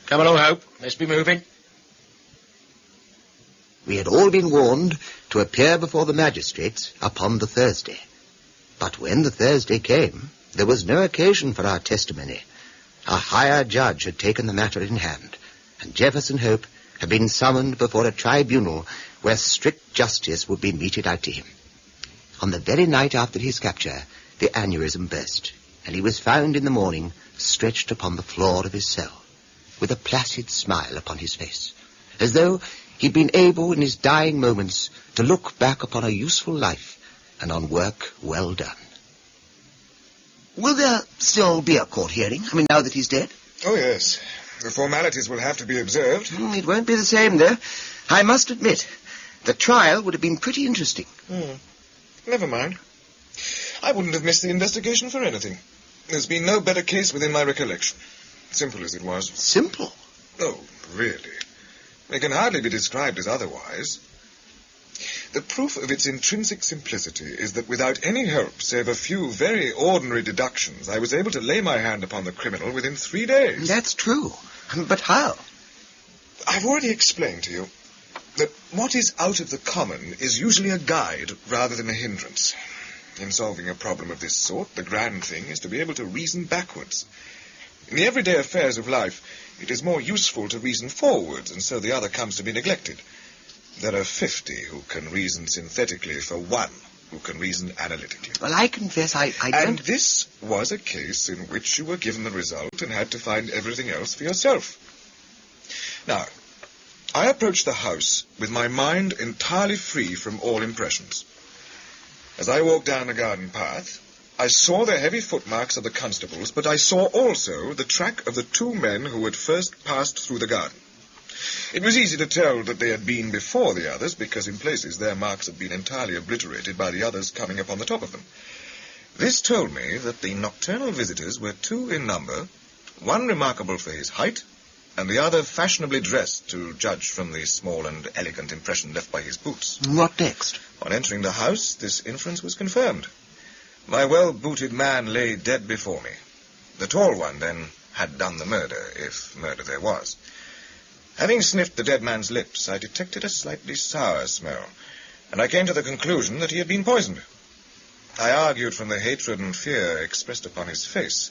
Come along, Hope. Let's be moving. We had all been warned to appear before the magistrates upon the Thursday. But when the Thursday came, there was no occasion for our testimony. A higher judge had taken the matter in hand, and Jefferson Hope had been summoned before a tribunal where strict justice would be meted out to him. On the very night after his capture, the aneurysm burst, and he was found in the morning stretched upon the floor of his cell, with a placid smile upon his face, as though he'd been able in his dying moments to look back upon a useful life and on work well done. Will there still be a court hearing? I mean, now that he's dead? Oh, yes. The formalities will have to be observed. It won't be the same, though. I must admit, the trial would have been pretty interesting. Never mind. I wouldn't have missed the investigation for anything. There's been no better case within my recollection. Simple as it was. Simple? Oh, really. It can hardly be described as otherwise. The proof of its intrinsic simplicity is that without any help, save a few very ordinary deductions, I was able to lay my hand upon the criminal within 3 days. That's true. But how? I've already explained to you that what is out of the common is usually a guide rather than a hindrance. In solving a problem of this sort, the grand thing is to be able to reason backwards. In the everyday affairs of life, it is more useful to reason forwards, and so the other comes to be neglected. There are 50 who can reason synthetically for one who can reason analytically. Well, I confess I don't... And this was a case in which you were given the result and had to find everything else for yourself. Now, I approached the house with my mind entirely free from all impressions. As I walked down the garden path, I saw the heavy footmarks of the constables, but I saw also the track of the two men who had first passed through the garden. It was easy to tell that they had been before the others, because in places their marks had been entirely obliterated by the others coming upon the top of them. This told me that the nocturnal visitors were two in number, one remarkable for his height, and the other fashionably dressed, to judge from the small and elegant impression left by his boots. What next? On entering the house, this inference was confirmed. My well-booted man lay dead before me. The tall one, then, had done the murder, if murder there was. Having sniffed the dead man's lips, I detected a slightly sour smell, and I came to the conclusion that he had been poisoned. I argued from the hatred and fear expressed upon his face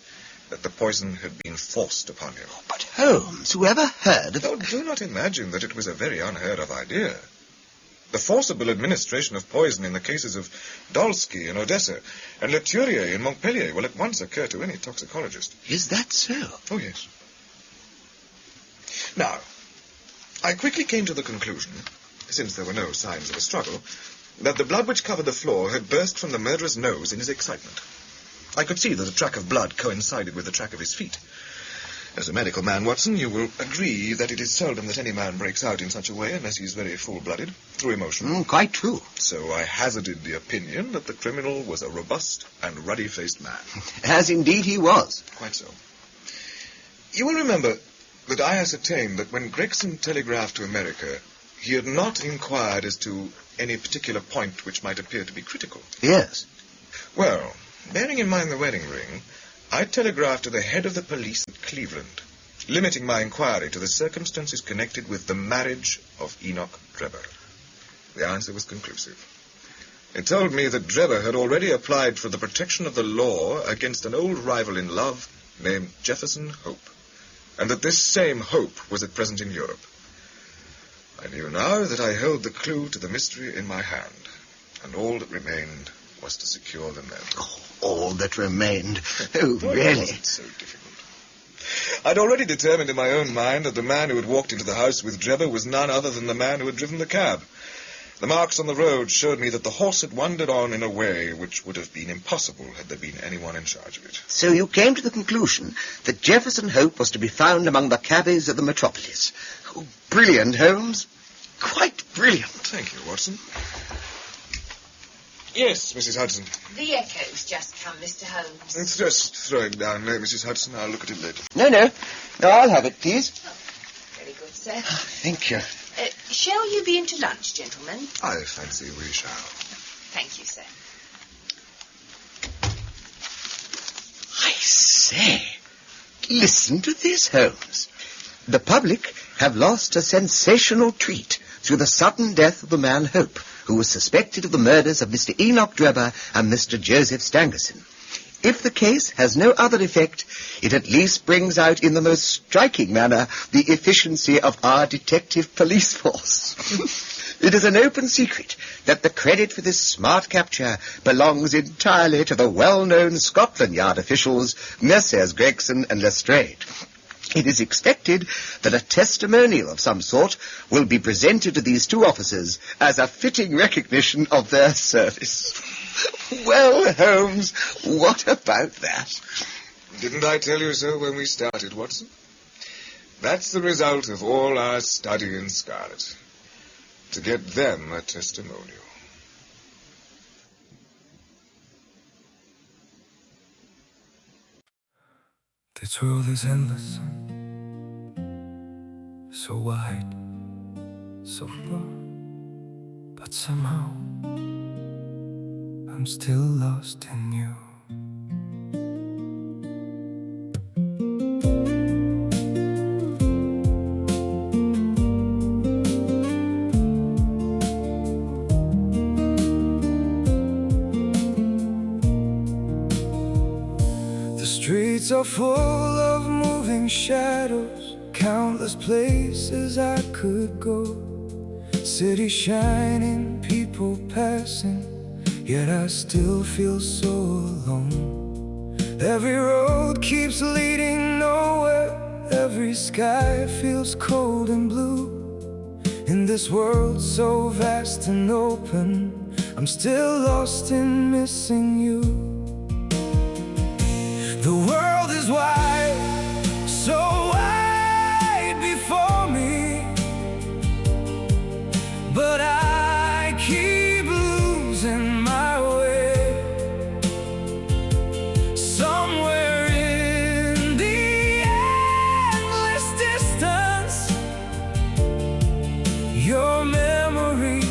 that the poison had been forced upon him. But Holmes, who ever heard of... Oh, do not imagine that it was a very unheard-of idea. The forcible administration of poison in the cases of Dolsky in Odessa and Le Turier in Montpellier will at once occur to any toxicologist. Is that so? Oh, yes. Now, I quickly came to the conclusion, since there were no signs of a struggle, that the blood which covered the floor had burst from the murderer's nose in his excitement. I could see that the track of blood coincided with the track of his feet. As a medical man, Watson, you will agree that it is seldom that any man breaks out in such a way unless he's very full-blooded, through emotion. Quite true. So I hazarded the opinion that the criminal was a robust and ruddy-faced man. As indeed he was. Quite so. You will remember that I ascertained that when Gregson telegraphed to America, he had not inquired as to any particular point which might appear to be critical. Yes. Well, bearing in mind the wedding ring, I telegraphed to the head of the police at Cleveland, limiting my inquiry to the circumstances connected with the marriage of Enoch Drebber. The answer was conclusive. It told me that Drebber had already applied for the protection of the law against an old rival in love named Jefferson Hope, and that this same Hope was at present in Europe. I knew now that I held the clue to the mystery in my hand, and all that remained was to secure the men. All that remained? Oh, really? It wasn't so difficult. I'd already determined in my own mind that the man who had walked into the house with Drebber was none other than the man who had driven the cab. The marks on the road showed me that the horse had wandered on in a way which would have been impossible had there been anyone in charge of it. So you came to the conclusion that Jefferson Hope was to be found among the cabbies of the metropolis. Oh, brilliant, Holmes. Quite brilliant. Thank you, Watson. Yes, Mrs. Hudson. The echo's just come, Mr. Holmes. It's just throwing down there, Mrs. Hudson. I'll look at it later. No, I'll have it, please. Oh, very good, sir. Thank you. Shall you be into lunch, gentlemen? I fancy we shall. Thank you, sir. I say, listen to this, Holmes. The public have lost a sensational treat through the sudden death of the man Hope, who was suspected of the murders of Mr. Enoch Drebber and Mr. Joseph Stangerson. If the case has no other effect, it at least brings out in the most striking manner the efficiency of our detective police force. It is an open secret that the credit for this smart capture belongs entirely to the well-known Scotland Yard officials, Messrs. Gregson and Lestrade. It is expected that a testimonial of some sort will be presented to these two officers as a fitting recognition of their service. Well, Holmes, what about that? Didn't I tell you so when we started, Watson? That's the result of all our study in Scarlet. To get them a testimonial. This world is endless, so wide, so broad, but somehow I'm still lost in you. The streets are full of moving shadows, countless places I could go. City shining, people passing, yet I still feel so alone. Every road keeps leading nowhere, every sky feels cold and blue. In this world so vast and open, I'm still lost in missing you. The world is wide, so wide before me, but I keep losing my way. Somewhere in the endless distance, your memory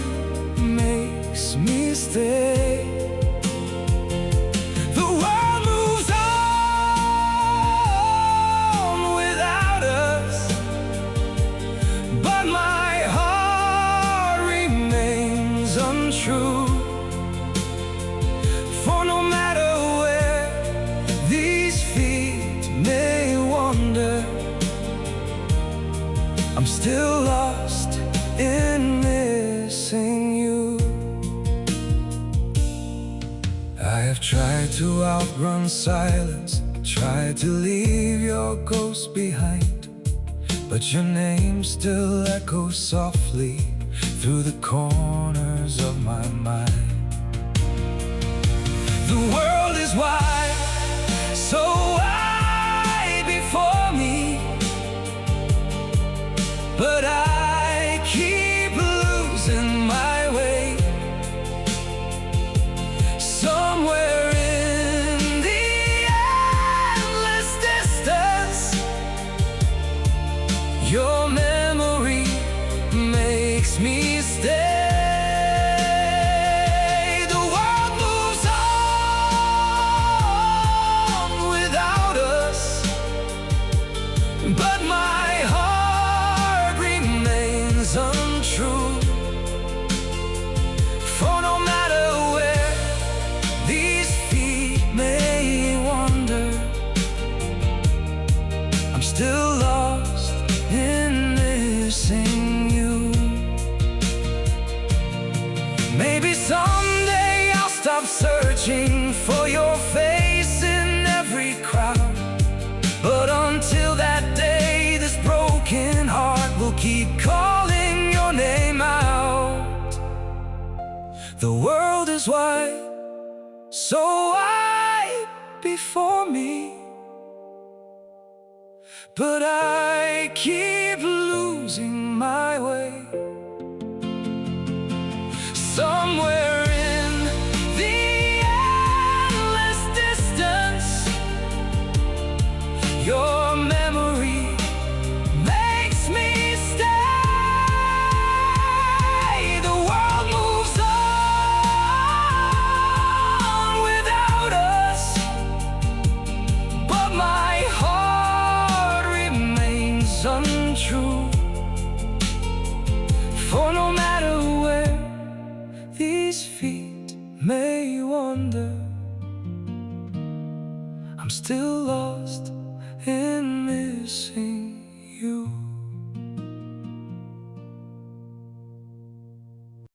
makes me stay. tried to outrun silence, tried to leave your ghost behind, but your name still echoes softly through the corners of my mind. The world is wide, so wide before me, but I keep losing my way. Somewhere in the endless distance, your memory makes me stay. The world moves on without us, but my heart remains untrue. For no matter where these feet may wander, I'm still lost in missing you. Maybe someday I'll stop searching for your face in every crowd, but until that day, this broken heart will keep calling your name out. The world is wide, so wide before me, but I keep losing my way. Somewhere in the endless distance, your memory makes me stay. The world moves on without us, but my heart remains untrue. For no matter where these feet may wander, I'm still lost in missing you.